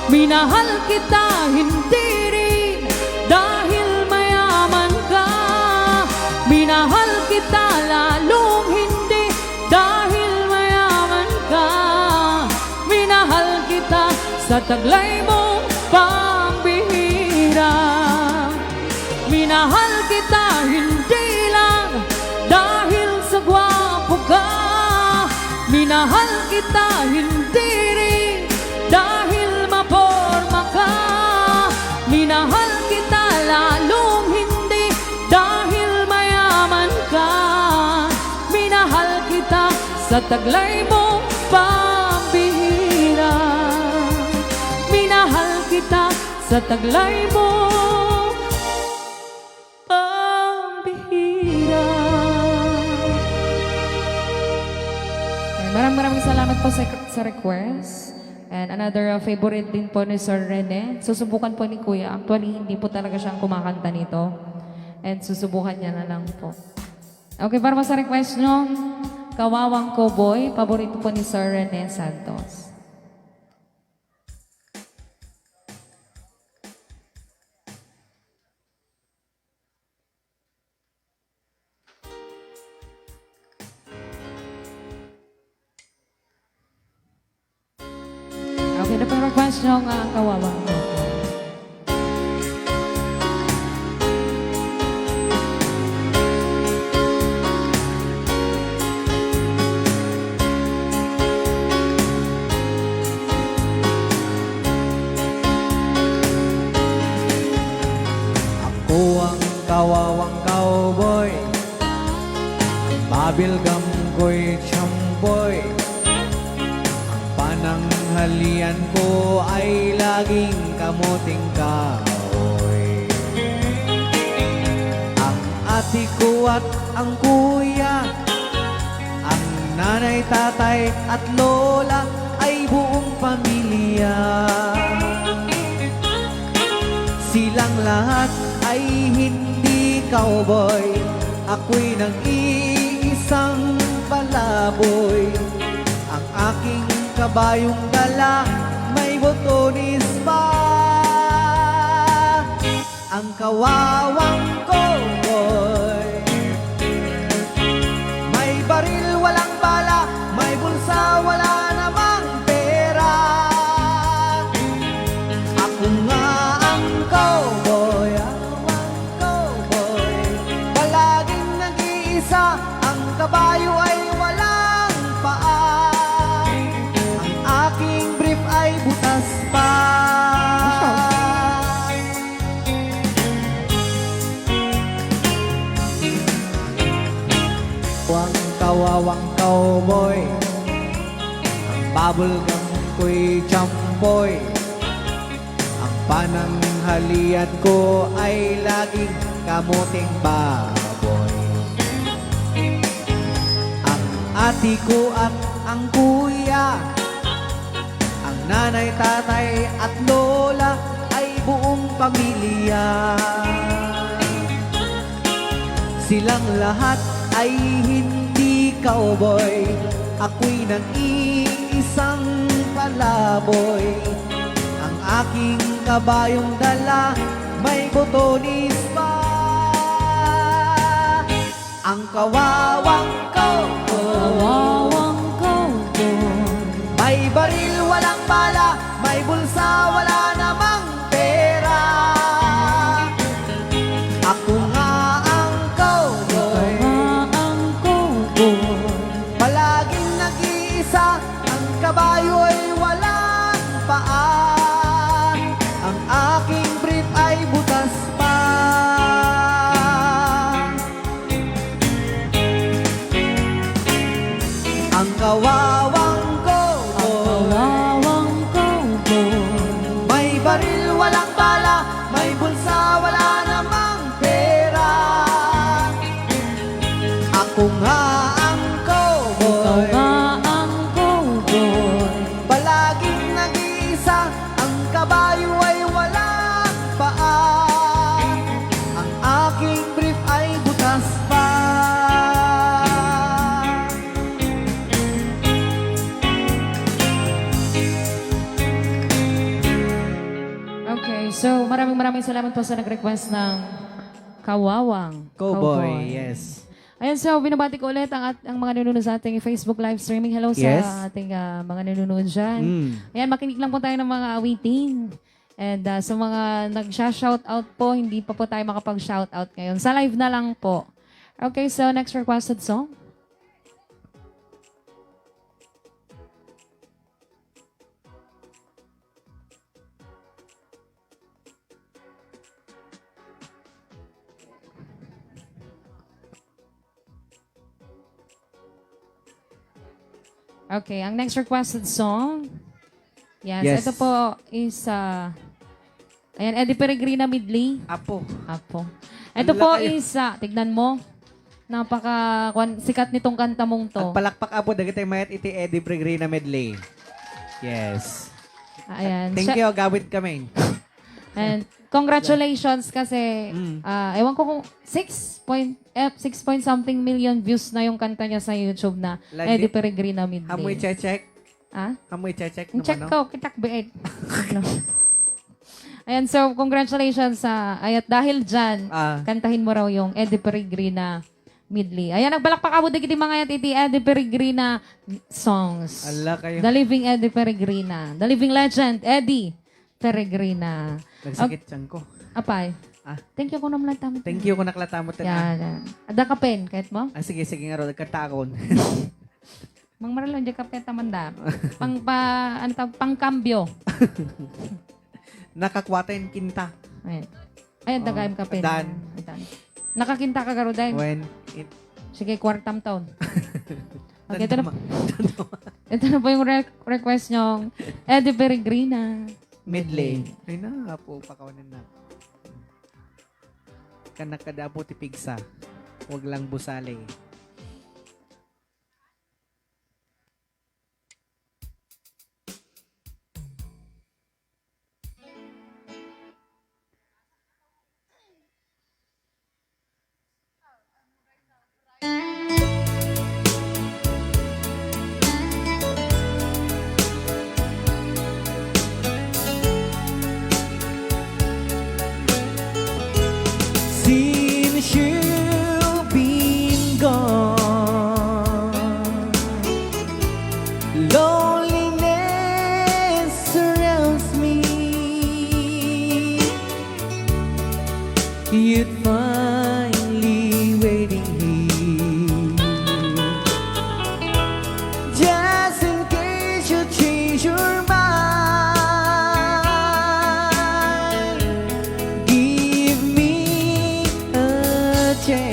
S3: minahal kita hindi rin dahil mayaman ka, minahal kita lalong hindi dahil mayaman ka, minahal kita sa taglay mong pambihira, minahal kita hindi lang dahil sa gwapo ka, minahal kita hindi rin dahil maporma ka, minahal kita lalong hindi dahil mayaman ka, minahal kita sa taglay mong pambihira, minahal kita sa taglay mong pambihira.
S2: Maraming salamat po sa request. And another favorite din po ni Sir Rene. Susubukan po ni Kuya. Actually, hindi po talaga siyang kumakanta nito. And susubukan niya na lang po. Okay, para po sa request nyo, Kawawang Cowboy, paborito po ni Sir Rene Santos. Okay, na po yung request nyo ang Kawawang Cowboy.
S1: Ako ang kawawang cowboy, ang babilgam ko'y tsamboy, ang pananghalian ko ay laging kamuting kahoy. Ang ate ko at ang kuya, ang nanay, tatay at lola ay buong pamilya. Silang lahat ay hindi cowboy, ako'y nag-iisang palaboy. Ang aking kabayong dala may botonis pa. kawawang cowboy. May baril, walang bala, may bulsa, wala namang pera. Ako nga ang cowboy, palaging nag-iisa, ang kabayo ay walang paa. Ang aking brief ay butas pa. Ang kawawang cowboy, ang bubblegum ko'y champoy. Ang pananghalian ko ay laging kamuting baboy. Ang ati ko at ang kuya, ang nanay, tatay at lola ay buong pamilya. Silang lahat ay hindi cowboy, ako'y nag-iisang palaboy. Ang aking kabayong dala may botonis pa. Ang kawawang cowboy,
S3: Kawawang cowboy,
S1: may baril, walang bala, may bulsa, wala namang pera. Ako nga ang cowboy,
S3: ang cowboy,
S1: palaging nag-iisa, ang kabayo ay walang paa. Ang aking brief ay butas pa. Ang kawawang cowboy,
S3: kawawang cowboy,
S1: may baril, walang bala, may bulsa, wala namang pera. Ako nga ang cowboy,
S3: ang cowboy,
S1: palaging nag-iisa, ang kabayo ay walang paa. Ang aking brief ay butas pa.
S2: Okay, so maraming salamat po sa nag-request ng Kawawang
S1: Cowboy, yes.
S2: Ayan, so binabati ko ulit ang mga nanonood sa ating Facebook live streaming. Hello
S1: Yes.
S2: sa ating mga nanonood dyan. Ayan, makinig lang po tayo ng mga awitin. And sa mga nag-shoutout po, hindi pa po tayo makapag-shoutout ngayon. Sa live na lang po. Okay, so next requested song. Okay, ang next requested song. Yes,
S1: Yes.
S2: ito po is ayan, Eddie Peregrina Midley.
S1: Apo.
S2: Apo. Ito
S1: Ang
S2: po
S1: laki.
S2: is tignan mo. Sikat nitong kanta mong to.
S1: Ang palakpak apo, dagitay mayat iti Eddie Peregrina medley. Yes.
S2: Ayan.
S1: Thank you, gawid kami.
S2: And congratulations kasi ewan ko kung 6 point something million views na yung kanta niya sa YouTube na
S1: Lagi?
S2: Eddie Peregrina Midley.
S1: Hamoy check.
S2: Ah?
S1: Hamoy check.
S2: Check ko, kitak beet. Ayan, so congratulations ayat dahil dyan, kantahin mo raw yung Eddie Peregrina Midley. Ayan, nagbalakpak ako digiti mga yat iti Eddie Peregrina songs.
S1: Ala kayo.
S2: The Living Eddie Peregrina. The Living Legend, Eddie Peregrina.
S1: Nagsakit siyang ko.
S2: Apay. Thank you ko naman lang tamit.
S1: Thank you kung naklatamot na.
S2: Yan. Ada ka pen, kahit mo?
S1: Sige nga ro, nagkatakon.
S2: Mang maralon, di ka pen tamanda. Pang kambyo.
S1: Nakakwaten kinta.
S2: Ayan. Ayan, dagayam ka pen.
S1: Dan.
S2: Ayan. Nakakinta ka garo dahil.
S1: When it...
S2: Sige, kwartam taon. Okay,
S1: Dandama.
S2: ito na po yung request nyo. Eddie Peregrina.
S1: Medley. Ay na, po, pakawanin na. Kanakadabo ti pigsa. Huwag lang busali. you'd finally waiting here. Just in case you change your mind, give me a chance.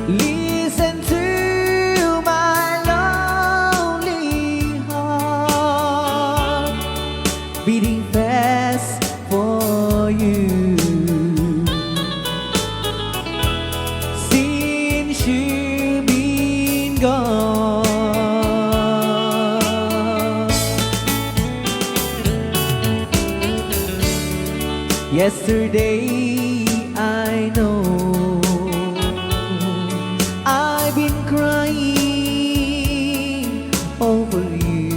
S1: Listen to my lonely heart beating fast for you. Since you've been gone, yesterday I know I've been crying over you,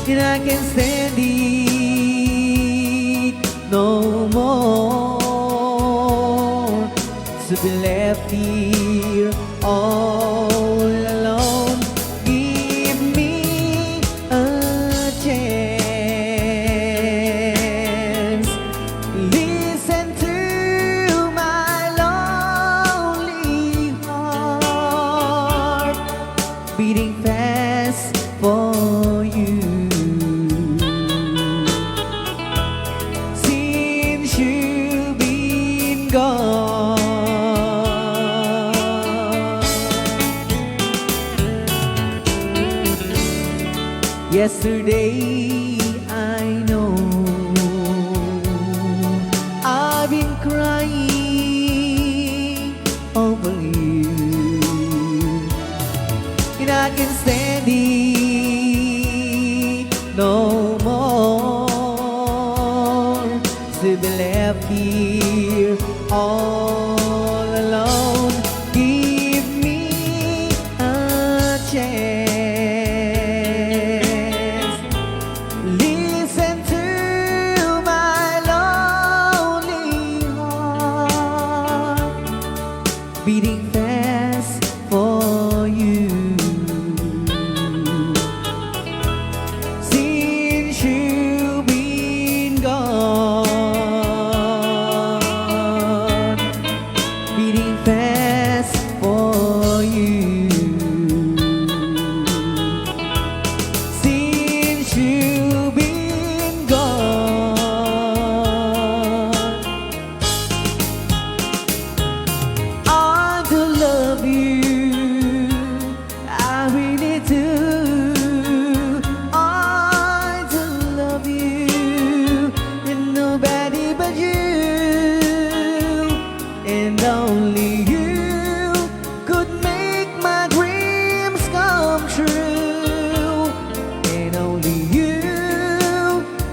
S1: and I can't stand it no more to be left here all alone. Give me a chance. Listen to my lonely heart beating fast for you. Since you've been gone, yesterday I know I've been crying over you, and I can't stand it no more to be left here all alone. Give me a chance. Listen to my lonely heart beating fast for you. Since you've been gone, beating fast for you. Since you've been gone, I do love you, I really do. I do love you, and nobody but you, and only you could make my dreams come true, and only you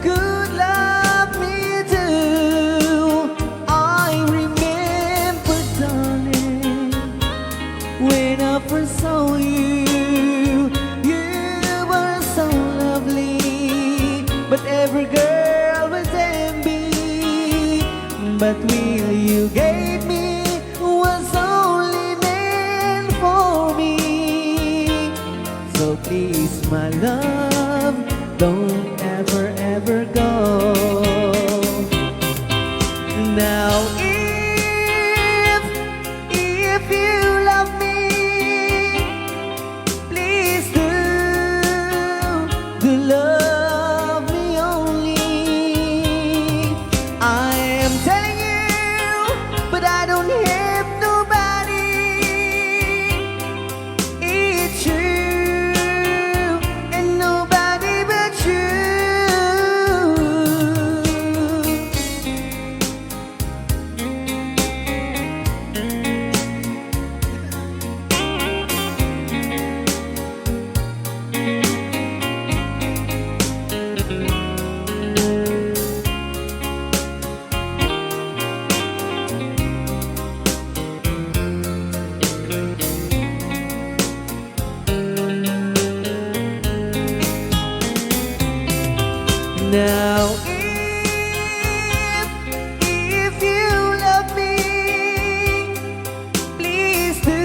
S1: could love me too. I remember, darling, when I first saw you, you were so lovely, but every girl was envy. But will you gave me was only meant for me. So please, my love, don't ever, ever go. Now if you love me, please do love me only. I am telling you, but I don't have nobody. It's you and nobody but you. Now if you love me, please do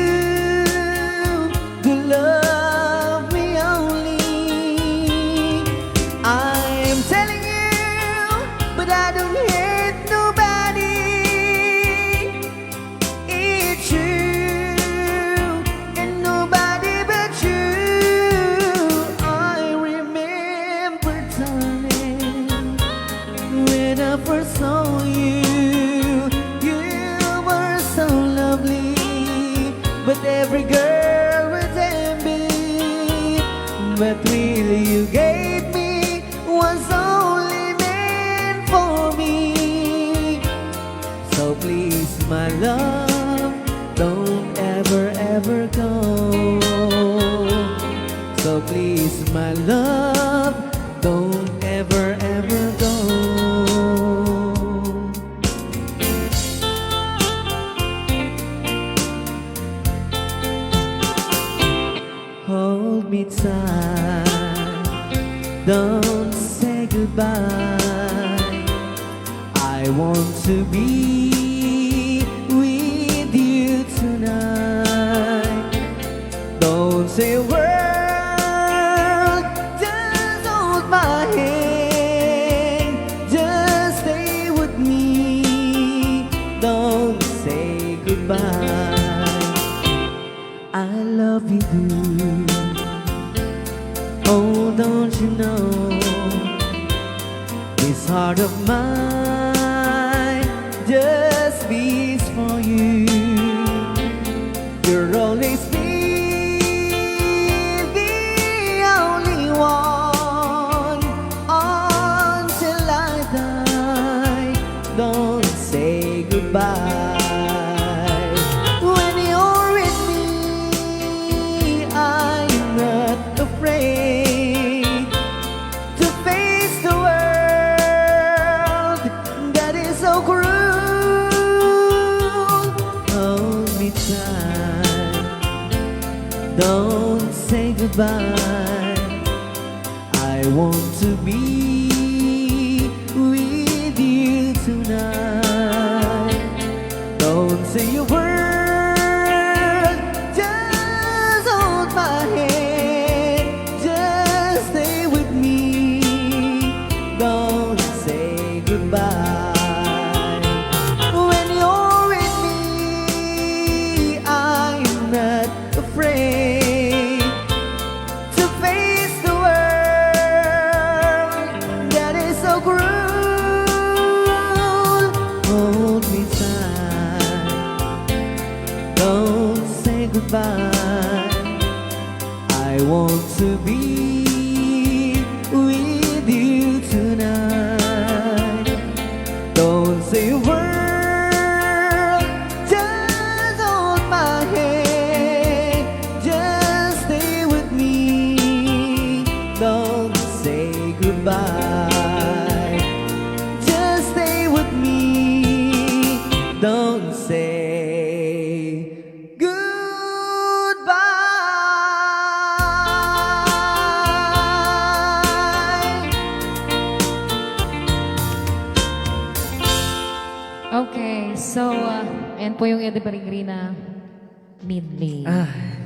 S1: love me only. I am telling you, first saw you, you were so lovely, but every girl was envy. But really you gave me was only meant for me. So please, my love, don't ever, ever go. So please, my love, don't ever, ever go. Hold me tight, don't say goodbye. I want to be with you tonight. Don't say a word, just hold my hand, just stay with me. Don't say goodbye. I love you, dude. Oh, don't you know, this heart of mine just beats for you. You'll always be the only one until I die. Don't say goodbye. When you're with me, I'm not afraid to face the world that is so cruel. Hold me tight, don't say goodbye. I want to be with you tonight. Don't say a word, just hold my hand, just stay with me. Don't say goodbye. When you're with me, I'm not afraid to face the world that is so cruel. Hold me tight, don't say goodbye. I want to be with you tonight. Don't say a word, just hold my hand, just stay with me. Don't say goodbye, just stay with me. Don't say goodbye.
S2: Okay, so, ayan po yung Eddie Peregrina medley.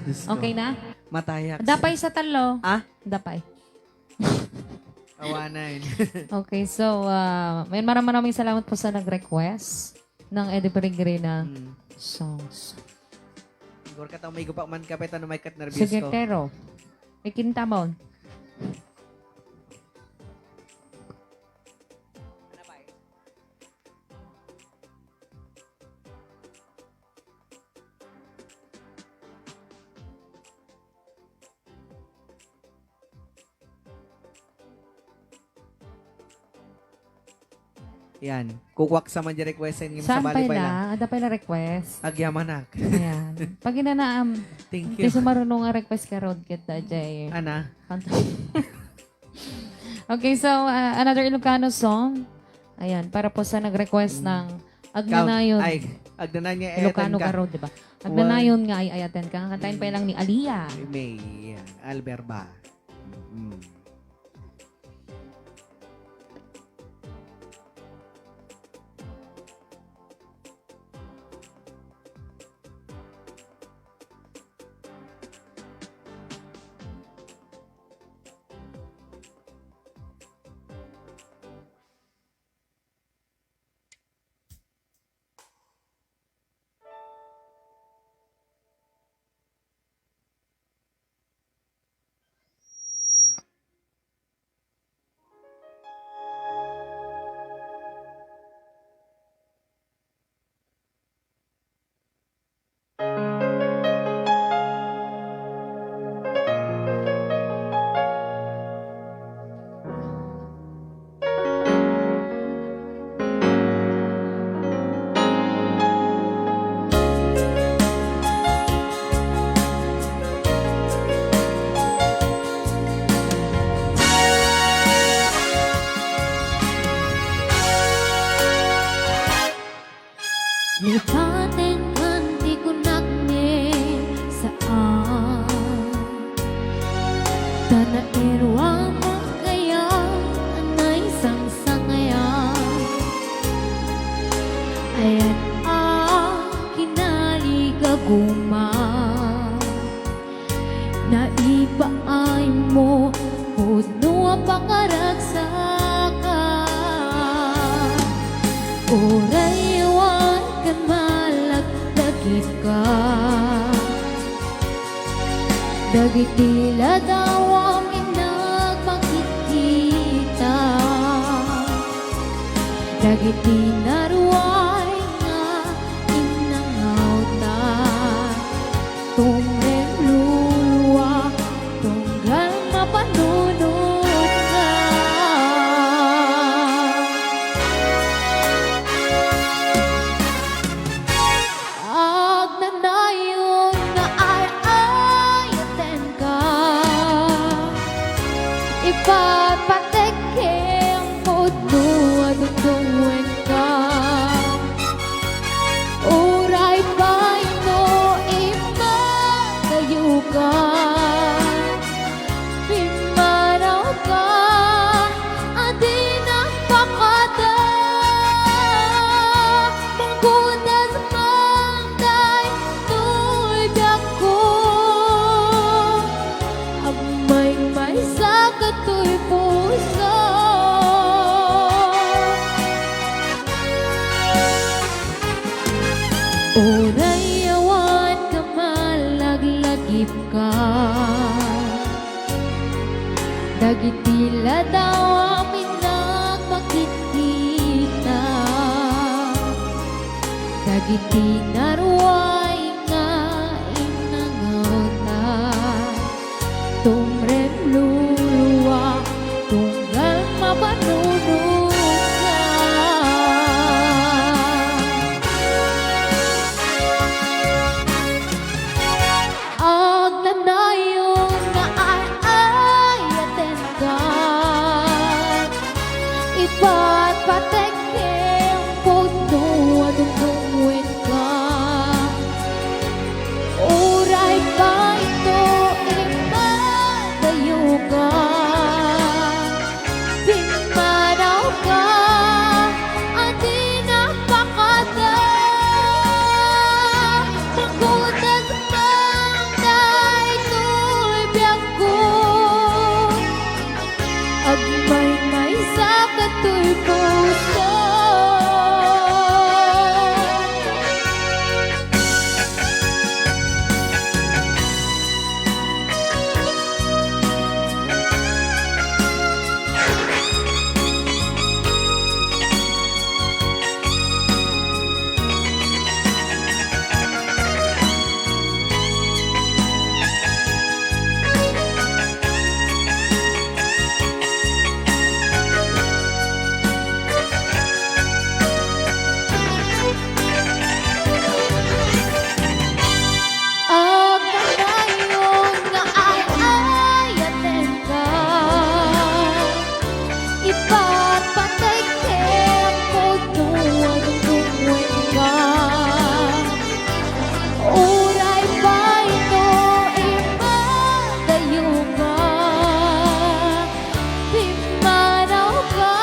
S1: Diyos ko.
S2: Okay na?
S1: Matayak.
S2: Dapay sa talo.
S1: Ah?
S2: Dapay.
S1: Awanan.
S2: Okay, so, maraming salamat po sa nag-request ng Eddie Peregrina songs.
S1: Siguro ka may gupak man kapit ano may kat nervyos
S2: Sige,
S1: ko.
S2: Tero. Ikintamon.
S1: Yan. Kukwak sa man di requestin yung sa
S2: Saan
S1: bali pa lang.
S2: pala? Ada pala request.
S1: Agyamanak.
S2: Ayan. Pag inanaam,
S1: Thank
S2: hindi
S1: you.
S2: sumarunong nga request ka road kit dajay.
S1: Ana.
S2: Okay, so another Ilocano song. Ayan, para po sa nag-request ng Agnanayon.
S1: Ay, agdanan niya
S2: Ilocano
S1: ka.
S2: ka road, di ba? Agnanayon nga ay ayaten ka. Kantayin pa lang ni Aliyah.
S1: May yan. Alberba.
S3: Pero ang makaya anay sang-sangayan ayan ang kinaligaguma na ipaay mo puno ang pangaragsakan orayawan kan malagdagit ka dagitila daw ang inagmakikita dagiti naruay nga inangautan tumrem luluwa tunggal mapanunod ka ag nanayon nga ay-ayaten ka ipapateke ang puno at utungin ka uray pa ito ipatayo ka pimanaw ka at di napakada mangkudas mangday tuibyak ko may sakit to'y puso orayawan ka malaglagip ka dagitila daw ang pinagmakikita dagiti naruay nga inangautan tumrem luluwa tunggal mapanunod ka ag nanayon nga ay-ayaten ka ipatpateke ang puno at utungin ka uray pa ito ipatayo ka pimanaw ka at di napakada makutas mangday tuibyak ko ag may sakit to'y puso ag nanayon nga ay-ayaten ka ipapateke ang puno at utungin ka uray pa ito ipatayo ka pimanaw ka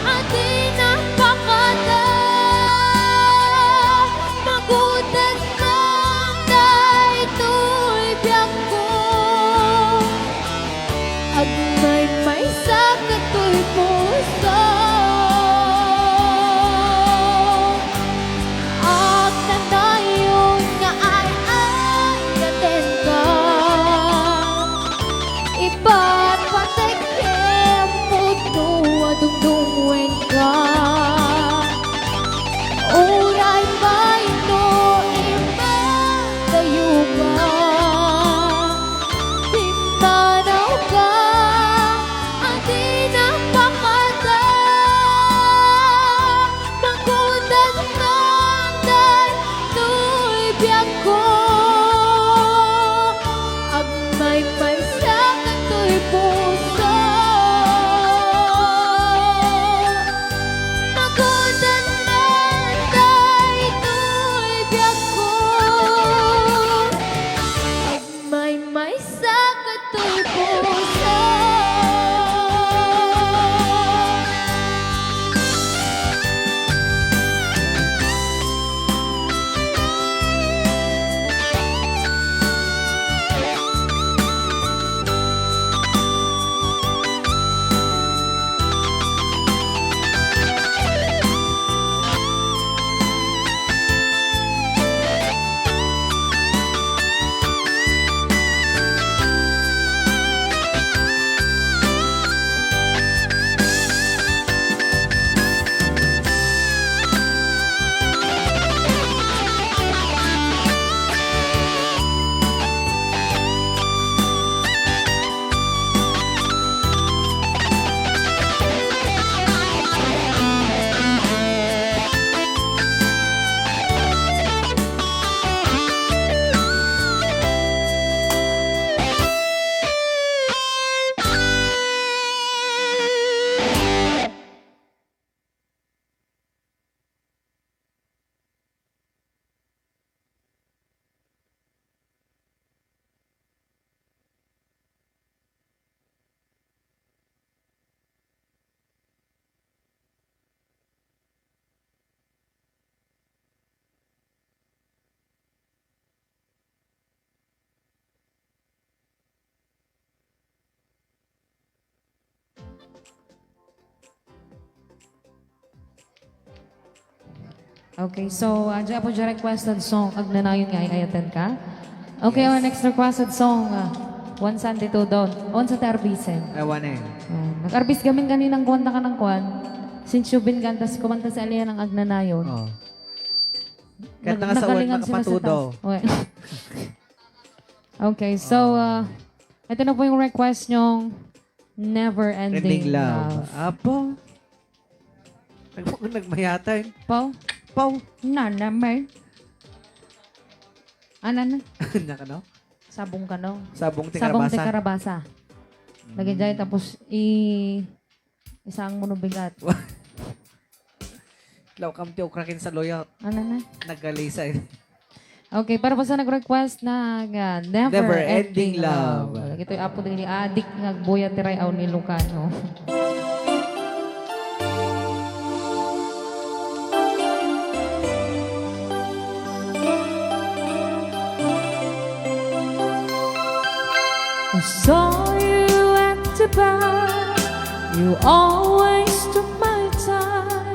S3: at di napakada magutas mangday tuibyak ko ag may sakit to'y puso ag nanayon nga ay-ayaten ka ipatpateke ang puno at utungin ka uray pa ito ipatayo ka pimanaw ka at di napakada makutas mangday tuibyak ko ag may sakit to'y puso
S2: Okay, so dyan po dyan requested song, Agnanayon nga ay-attend ka. Okay, our next requested song, One Sunday to Dawn. On sa Tarbisen.
S1: Ewan eh.
S2: Nag-arbis gamin kaninang kuwanta ka ng kwan. Since you've been gantas, kumanta sa aliyan ng Agnanayon.
S1: Oh. Kahit nga sa word
S2: Nagalingan sila sa
S1: nakapatudo.
S2: taas. Okay. Okay, so, ito na po yung request nyong Never Ending
S1: Ending
S2: Love.
S1: love. Apo. Nagmayatay.
S2: Pau?
S1: Pau.
S2: Nanamay. Ano na?
S1: Naka no?
S2: Sabong ka no?
S1: Sabong
S2: Sabong
S1: tikarabasa.
S2: tikarabasa. Lagay dyan, tapos isang monobigat.
S1: Law kam ti ukrakin sa loya.
S2: Ano na?
S1: Naggalisa.
S2: Okay, para po sa nag-request na Never,
S1: Never
S2: Ending
S1: Ending Love.
S2: Love. Ito yung apo din ni Adik nga buya tiray aw ni Lucano. I saw you at the bar. You always took my time,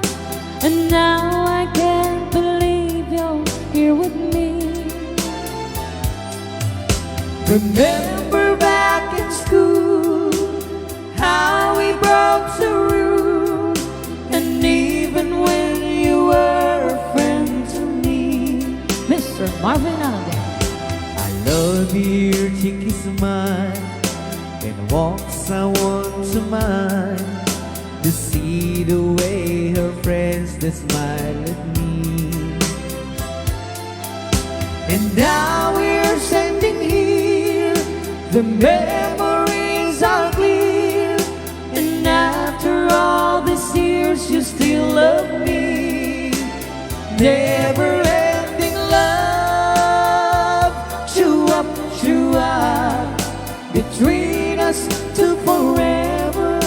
S2: and now I can't believe you're here with me.
S1: Remember back in school how we broke the rule, and even when you were a friend to me,
S2: Mr. Marvin Alden.
S1: I love your cheeky smile and walks I want to mine to see the way her friends they smile at me. And now we're standing here, the memories are clear, and after all these years you still love me. Never ending love, chew up between us to forever.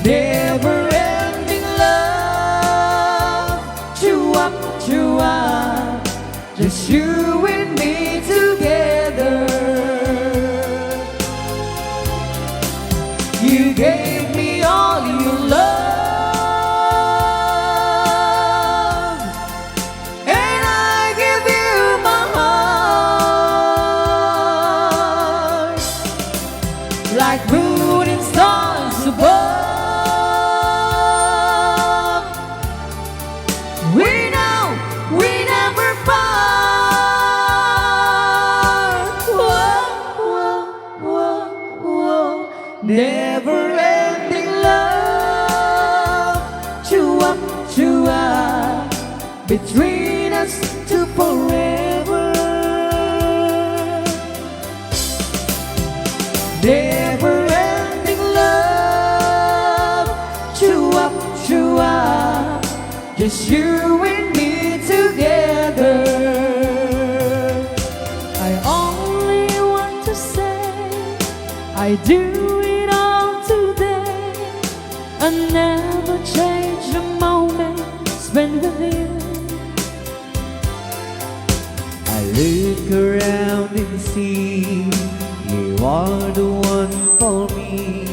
S1: Never ending love, chew up, just you and me together. You gave me all your love, and I give you my heart, like moon and stars above. We know we never part. Whoa. Never ending love, chew up between us to forever. Never ending love, chew up, just you and me together. I only want to say I do it all today. I never change a moment spent with you. I look around and see you are the one for me.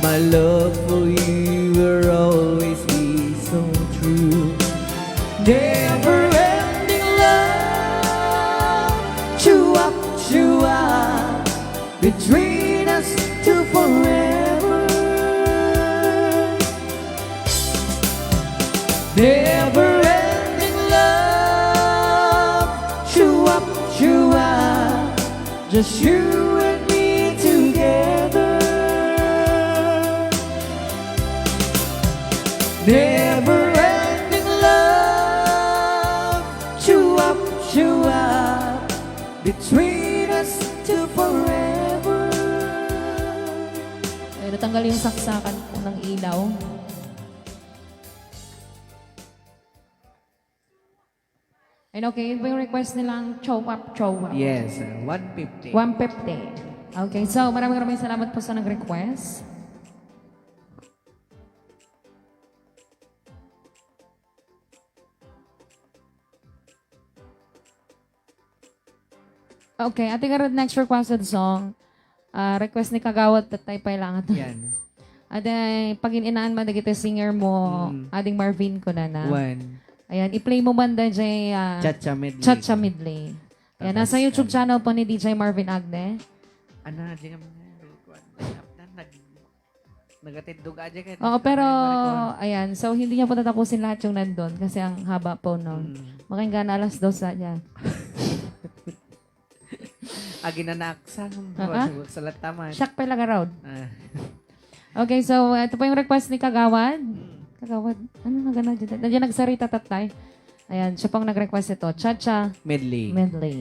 S1: My love for you will always be so true. Never ending love, chew up between us to forever. Never ending love, chew up, just you and me together. Never ending love, chew up, between us to forever.
S2: Ay, natanggal yung saksakan po ng ilaw. And okay, yun po yung request nilang chow up.
S1: Yes, 150.
S2: 150. Okay, so maraming salamat po sa nag-request. Okay, ating next requested song. Request ni Kagawad at Taypay lang ito.
S1: Yan.
S2: At pag inaan man dagiti singer mo, ading Marvin ko na.
S1: One.
S2: Ayan, i-play mo man da jay
S1: Chacha medley.
S2: Chacha Medley. Ayan, nasa YouTube channel po ni DJ Marvin Agne.
S1: Ano, di ka nagatidog aja ka.
S2: Oo, pero ayan, so hindi niya po tatapusin lahat yung nandun kasi ang haba po nun. Makinggan alas 2 niya.
S1: Agi na naksa. Salat taman.
S2: Shock pa lang round.
S1: Ah.
S2: Okay, so ito po yung request ni Kagawad. Kagawad, ano na gano'n dyan? Nandiyan nagsarita tatay. Ayan, siya pong nag-request ito. Chacha
S1: Medley.
S2: Medley.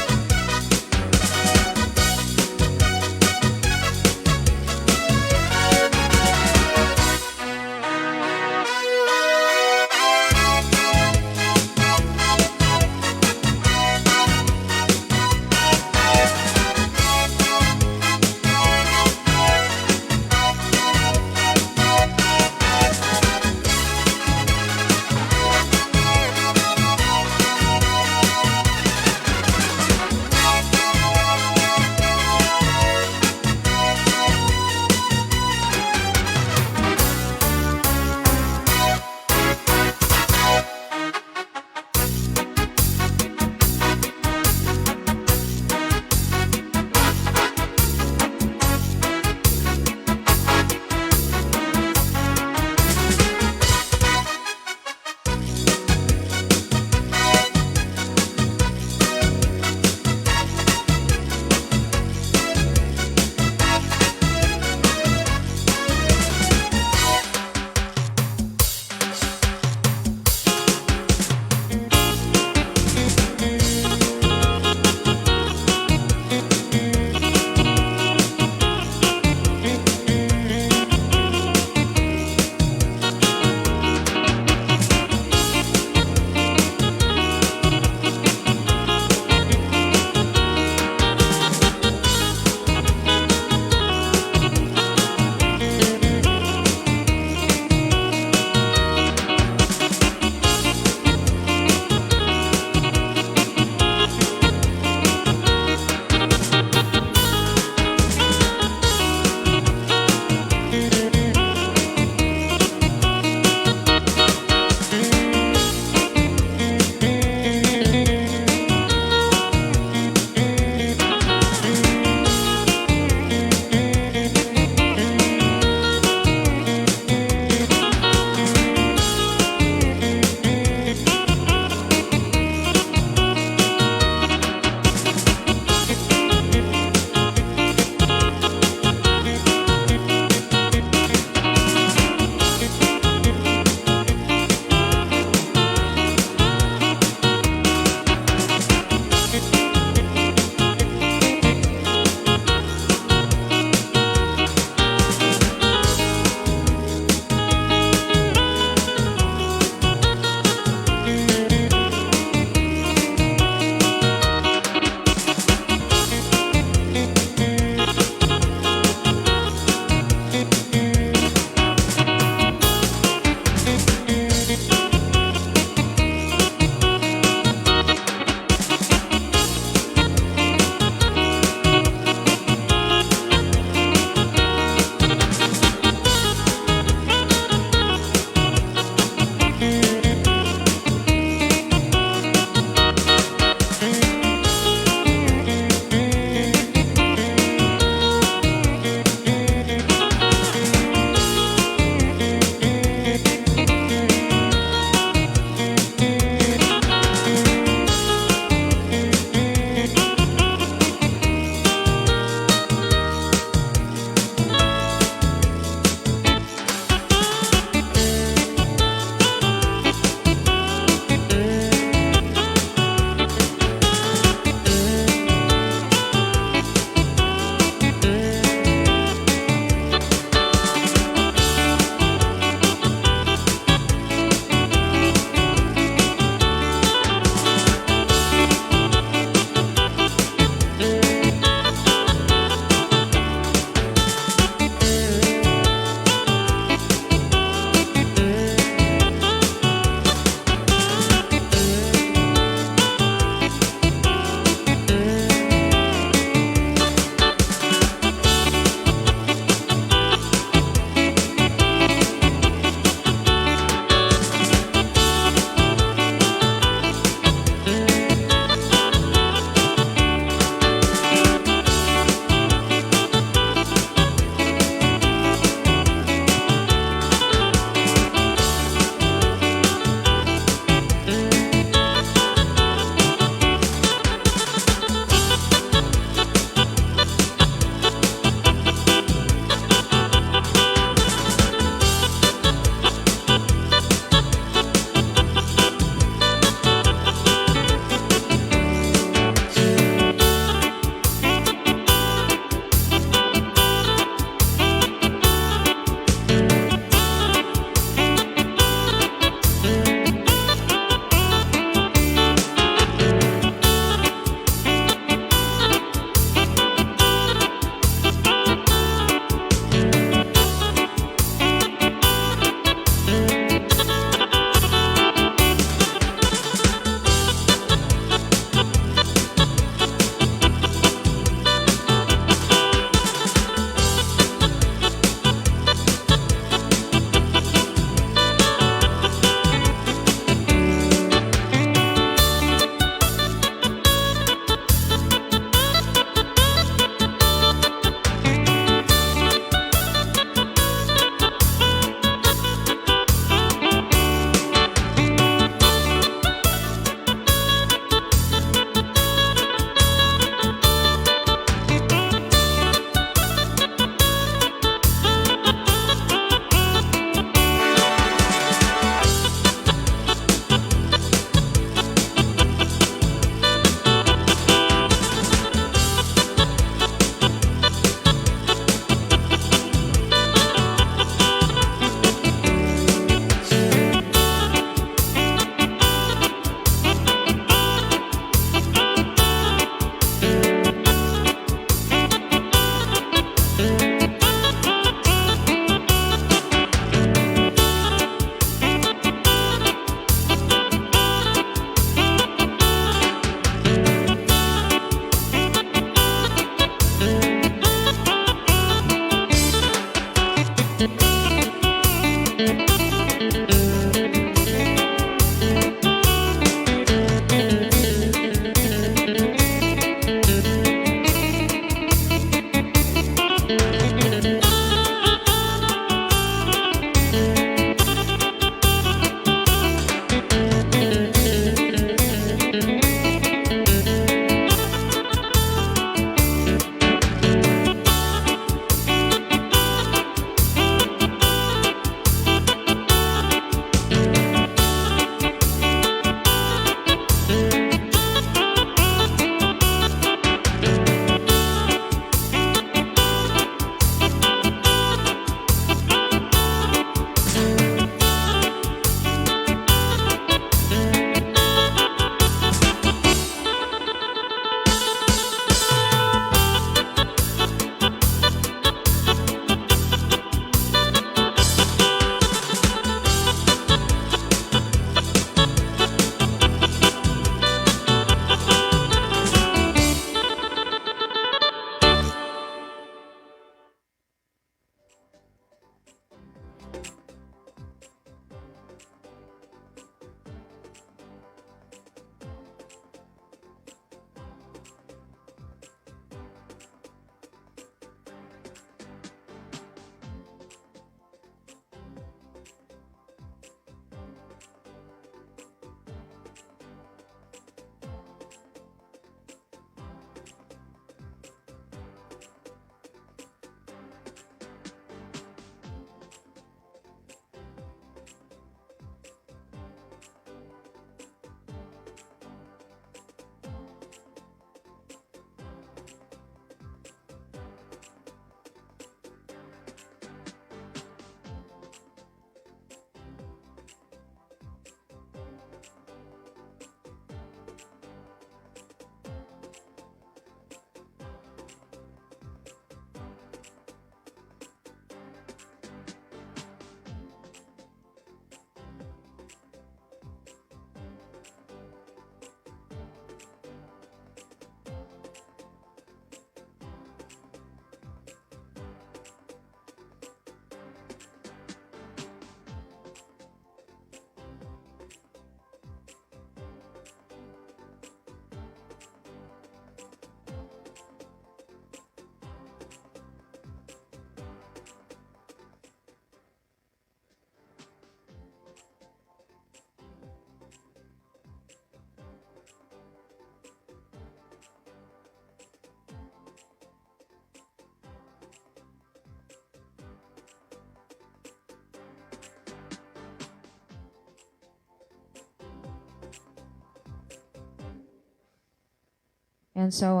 S2: And so,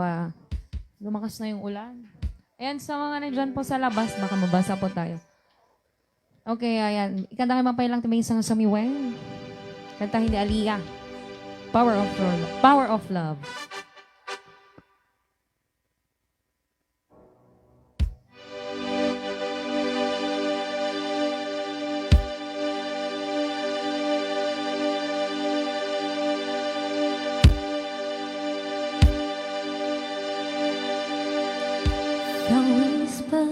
S2: lumakas na yung ulan. Ayan, sa mga nandyan po sa labas, baka mabasa po tayo. Okay, ayan. Ikanta kayo mapailang tumingin sa samiweng. Kantahin ni Aliyah. Power of Love. Power of Love.
S3: The whisper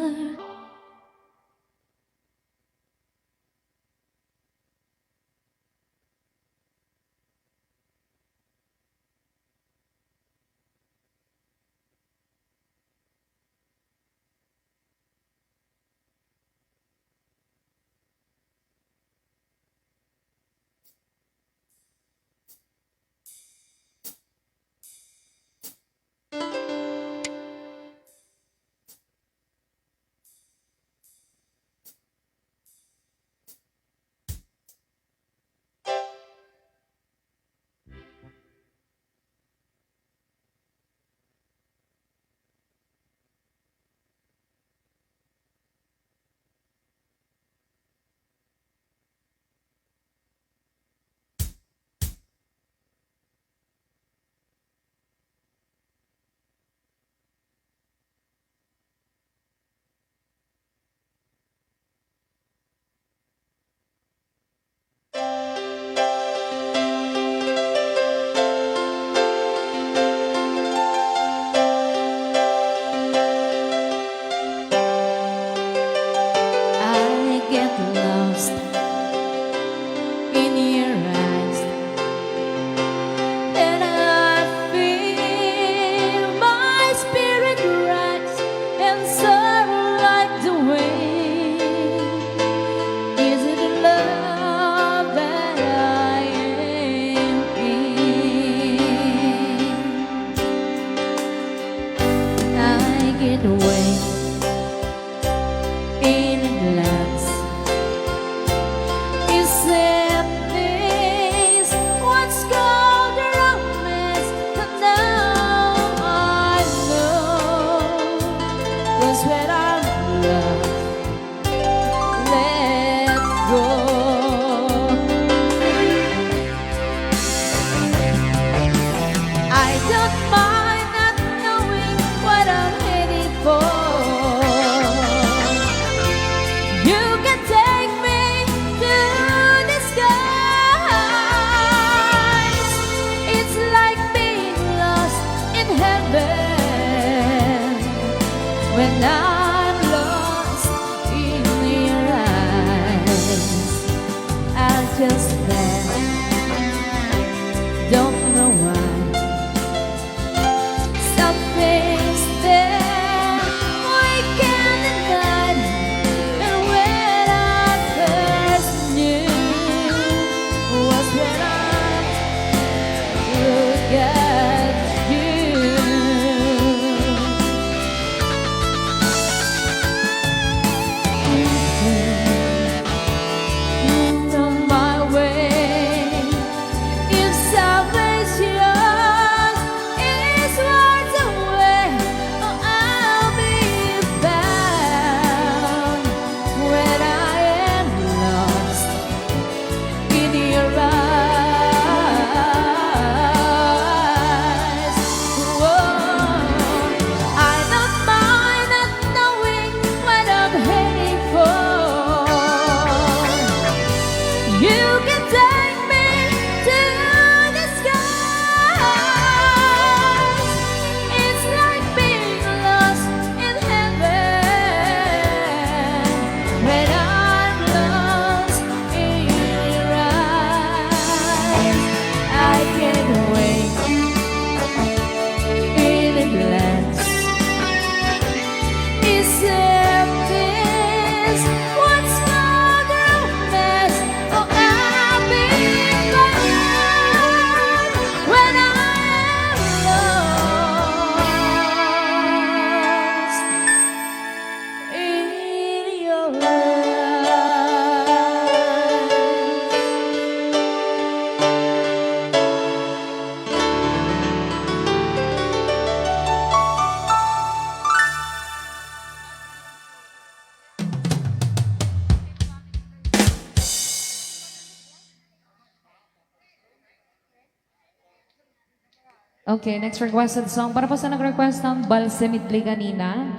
S2: Okay, next requested song. Para po sa nag-request ng Balse Midley kanina.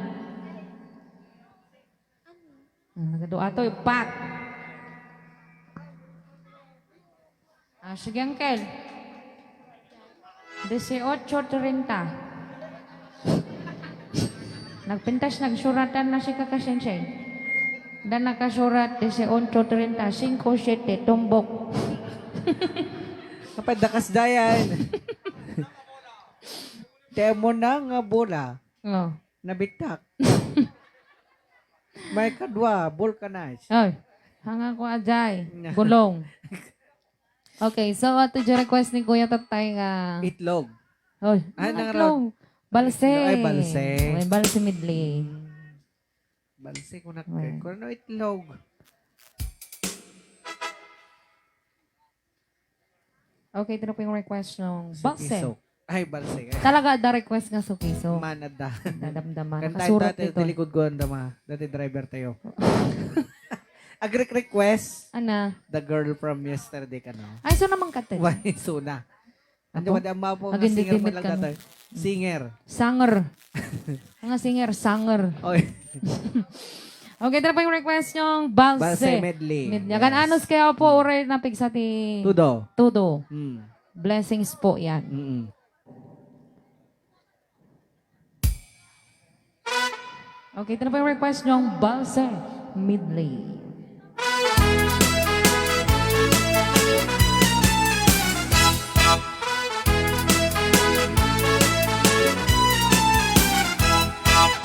S2: Nagado ato yung pak. Sige, Uncle. 18:30. Nagpintas, nagsuratan na si Kakasensei. Dan nakasurat 18:30, 5-7, tumbok.
S1: Kapag dakas dayan. Demo na nga bola.
S2: Oh.
S1: Nabitak. May kadwa, vulcanize.
S2: Ay, hanga ko ajay. Gulong. Okay, so ato yung request ni Kuya Tatay nga...
S1: Itlog.
S2: Oy,
S1: nang
S2: balse.
S1: Ay, balse.
S2: Ay, balse midley.
S1: Balse ko na.
S2: Well.
S1: Kung ano itlog.
S2: Okay, ito na po yung request ng balse.
S1: Sukiso. Ay, balse.
S2: Talaga da request nga sukiso.
S1: Manada.
S2: Dadamdaman.
S1: Kantay
S2: Nakasurat
S1: dati,
S2: dito.
S1: tilikod ko ang dama. Dati driver tayo. Request,
S2: Ana.
S1: the girl from yesterday ka no?
S2: Ay, so naman katin.
S1: Why, suna. Ando
S2: Ako?
S1: ba ang mapo nga
S2: Agin
S1: singer
S2: didimit
S1: man lang
S2: ka, no?
S1: tatay. Singer.
S2: Sanger. Mga singer, sanger.
S1: Oy.
S2: Okay, ito na po yung request ng balse.
S1: Balse medley.
S2: Kan anos kaya po oray na pig sa ti...
S1: Tudo.
S2: Tudo.
S1: Mm.
S2: Blessings po yan.
S1: Mm-mm.
S2: Okay, ito na po yung request ng balse midley.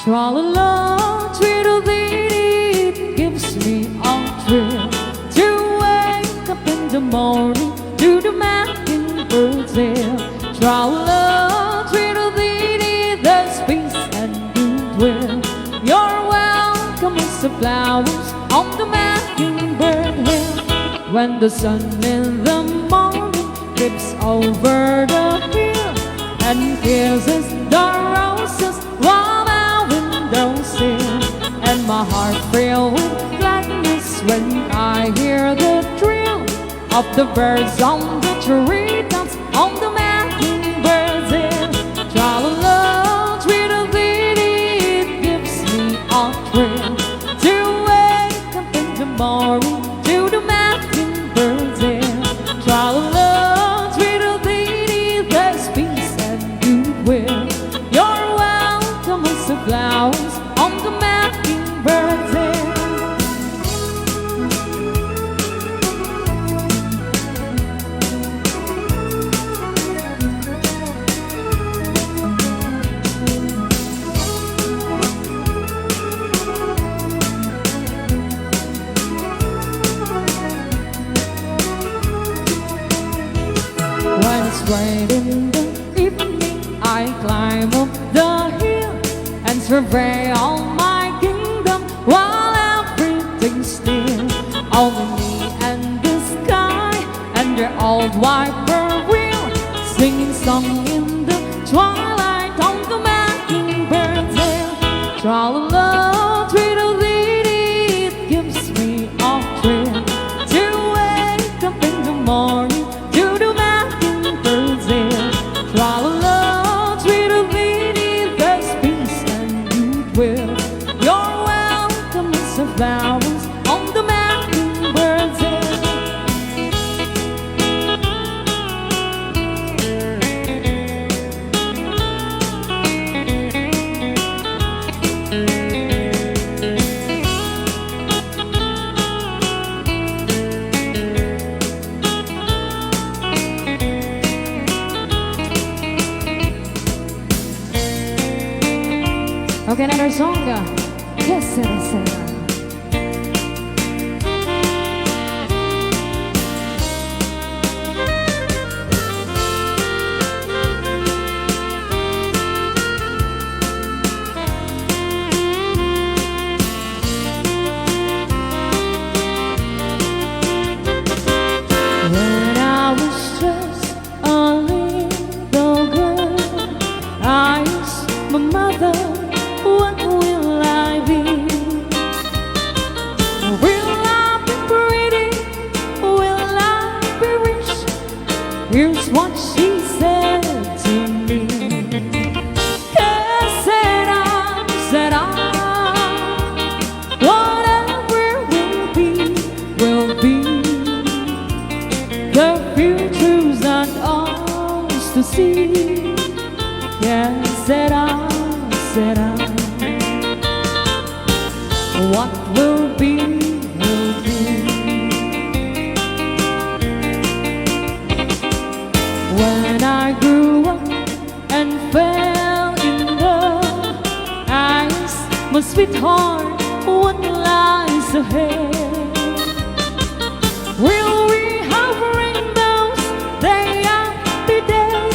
S2: Tra-la-la, tweedledee, it gives me a thrill to wake up in the morning to the mockingbirds hill. Tra-la-la, tweedledee, there's peace and goodwill. You're welcome as the flowers on the mockingbird hill. When the sun in the morning creeps over the hill and kisses the roses while windowsill, and my heart filled with gladness when I hear the trill of the birds on the treetops on the mockingbirds hill. Tra-la-la, tweedledee, it gives me a thrill to wake up in the morning to the mockingbirds hill. Tra-la-la, tweedledee, there's peace and goodwill. You're welcome as the flowers on the mockingbird's hill. When it's right in the evening, I climb up the hill and survey all my kingdom while everything's still. Only me and the sky and the old whippoorwill singing song in the twilight on the mockingbird's hill. Tra-la-la, tweedledee, it gives me a thrill to wake up in the morning to the mockingbird's hill. Tra-la-la, tweedledee, there's peace and goodwill. You're welcome as the flowers on the mockingbird's hill. Okay, another song. Yes, Sarah, Sarah. When I was just a little girl, I asked my mother, what will I be? Will I be pretty? Will I be rich? Here's what she said to me.
S3: see. Yeah, said I, what will be, will be. When I grew up and fell in love, I asked my sweetheart what lies ahead. Will we have rainbows day after day?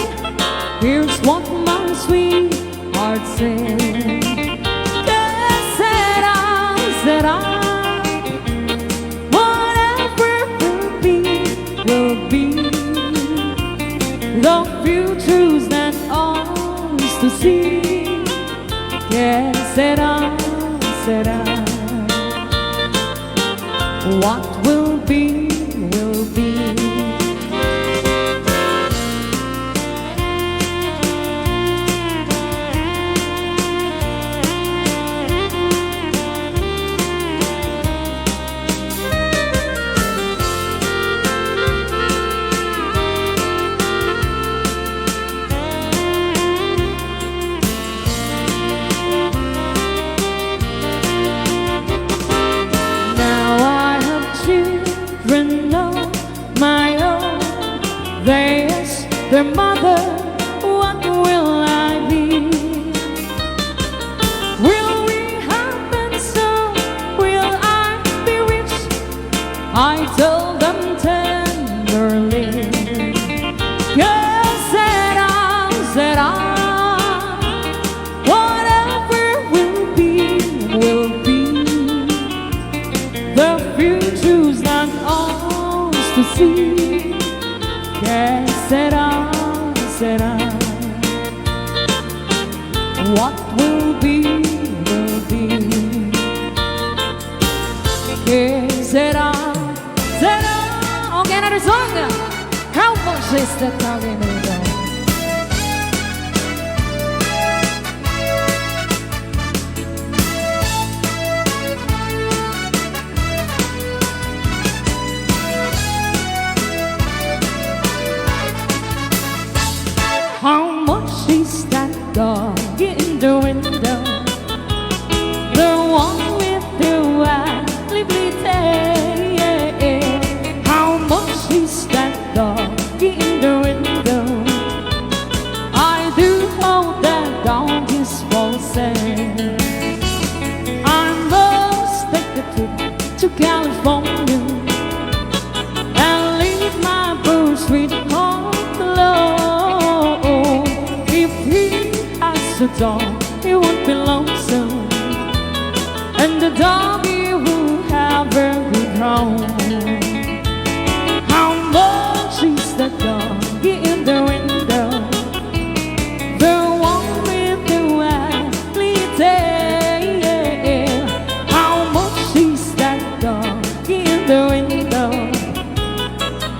S3: Here's what my sweetheart said. Yes, said I, whatever will be, will be. The future's not ours to see. Yes, said I, what will be, will be. They ask their mother, what will I be? Will we happen soon? Will I be rich? I told them tenderly. Yes, said I, whatever will be, will be. The future's not ours to see. Yes, said I, what will be, will be. Yes, said I. Okay, another song. How much is that talking about? How much is that dog in the window? The one with the lively tail. How much is that dog in the window? I do hope that dog is for sale. I must take a trip to California and leave my birds with home alone. If he has a dog, he won't be lonesome, and the doggy will have a good home. How much is that doggy in the window? The one with the waggly tail. How much is that doggy in the window?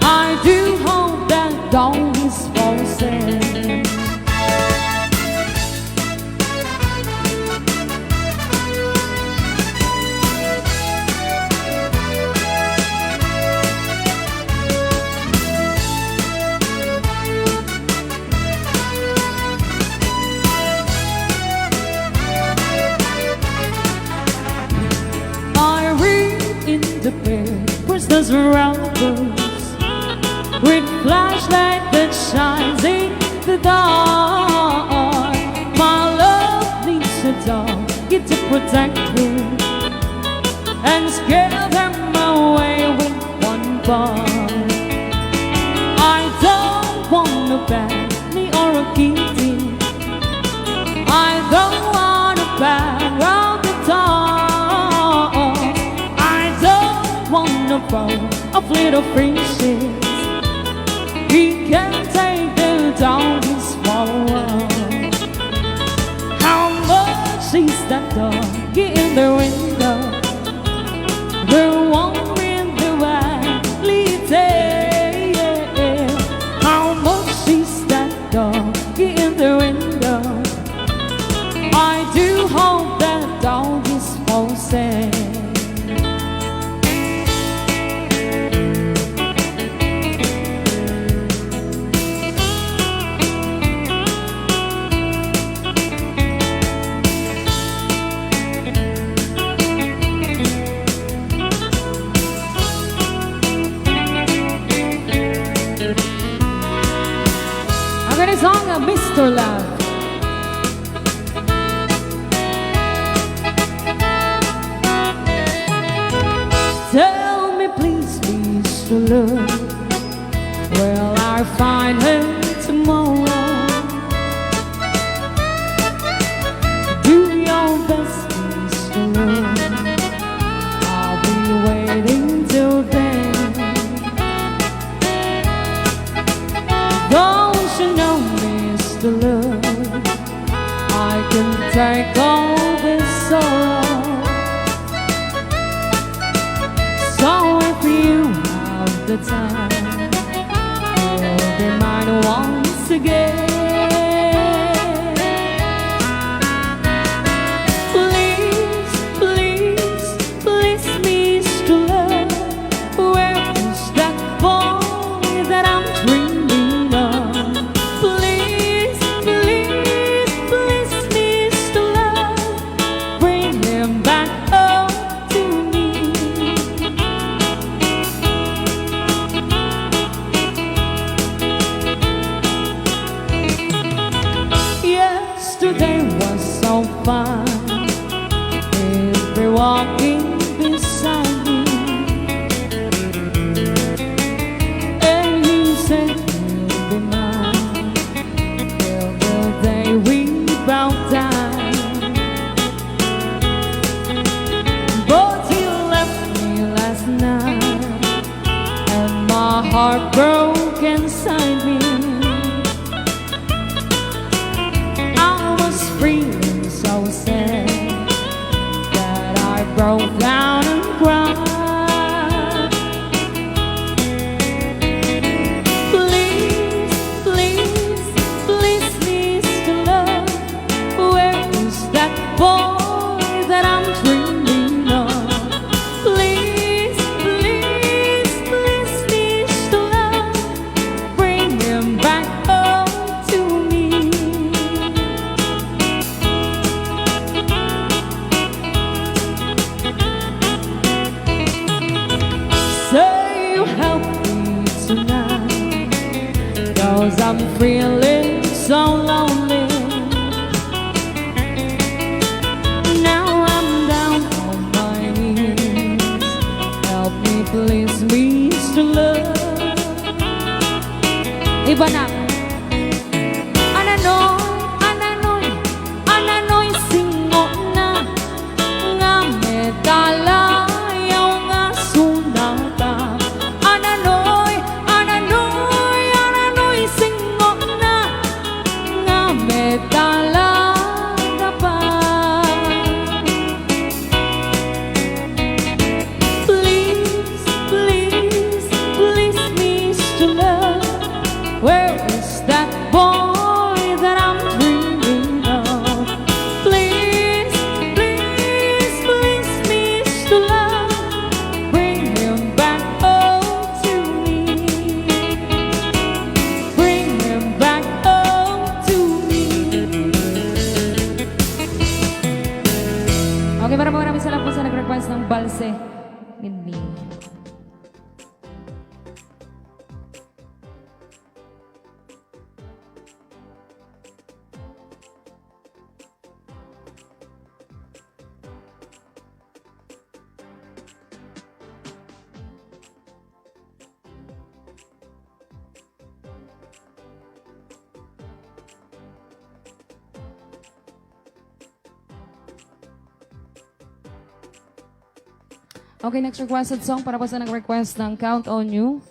S3: I do hope that dog is for sale. I read in the papers there's robbers with flashlight that shines in the dark. My love needs a dog to protect her and scare them away with one bark. I don't want a Bentley or a kitty. I don't want a bag of the dog. I don't want a boat of little fishes. He can take the doggies for a while. How much is that doggy in the window? The one with the waggly tail. How much is that doggy in the window? I do hope that dog is for sale. to look. Will I find her tomorrow? Do your best, Mr. Love. I'll be waiting till then. Don't you know, Mr. Love, I can take all this sorrow. So if you have the time, you'll be mine once again. Please, please, please, Mr. Love, where is that boy that I'm dreaming of? Please, please, please, Mr. Love, bring him back home to me. Yesterday was so fun, he's been walking beside me, and he said he'll be mine till the day we both die. But he left me last night, and my heart broke inside me. I was feeling so sad that I broke down and cried. Please, please, please, Mr. Love, where is that boy that I'm dreaming of? Please, please, please, Mr. Love, bring him back home to me. Say you help me tonight, 'cause I'm feeling so lonely. Now I'm down on my knees, help me please, Mr. Love. Iba na. Ananoy, ananoy, ananoy, singo na nga medalayaw nga sunata. Ananoy, ananoy, ananoy, singo na nga medalaga pa. Please, please, please, Mr. Love, where is that boy that I'm dreaming of? Please, please, please, Mr. Love, bring him back home to me. Bring him back home to me.
S2: Okay, maraming salamat po sa nag-request ng Balse. Hindi. Okay, next requested song para po sa nag-request ng Count on You.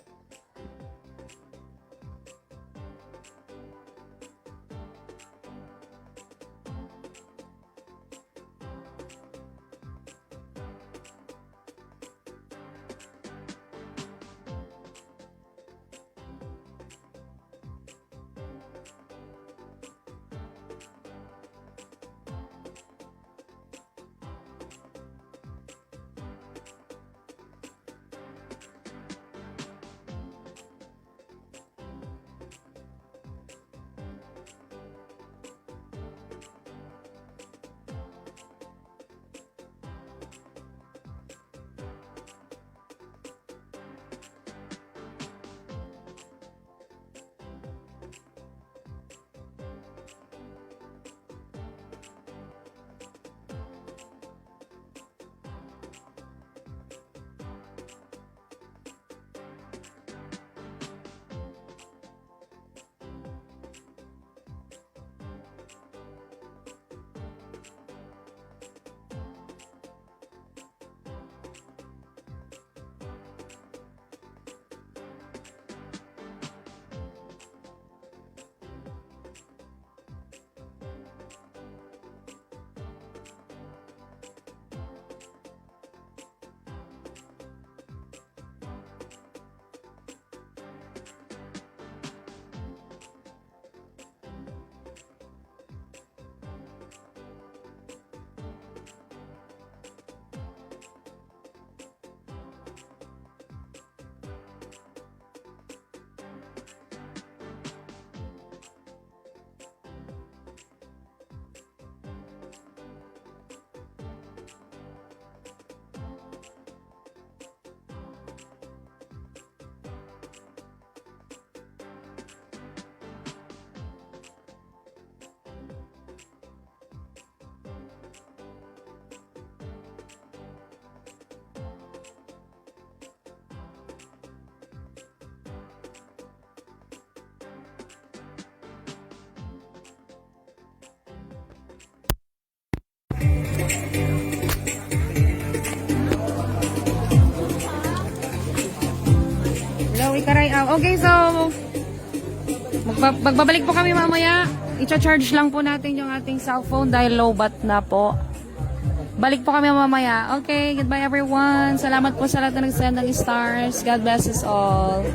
S2: ikarayaw. Okay, so magbabalik po kami mamaya. I-charge lang po natin yung ating cellphone dahil low bat na po. Balik po kami mamaya. Okay, goodbye everyone. Salamat po sa lahat na nag-send ng stars. God bless us all.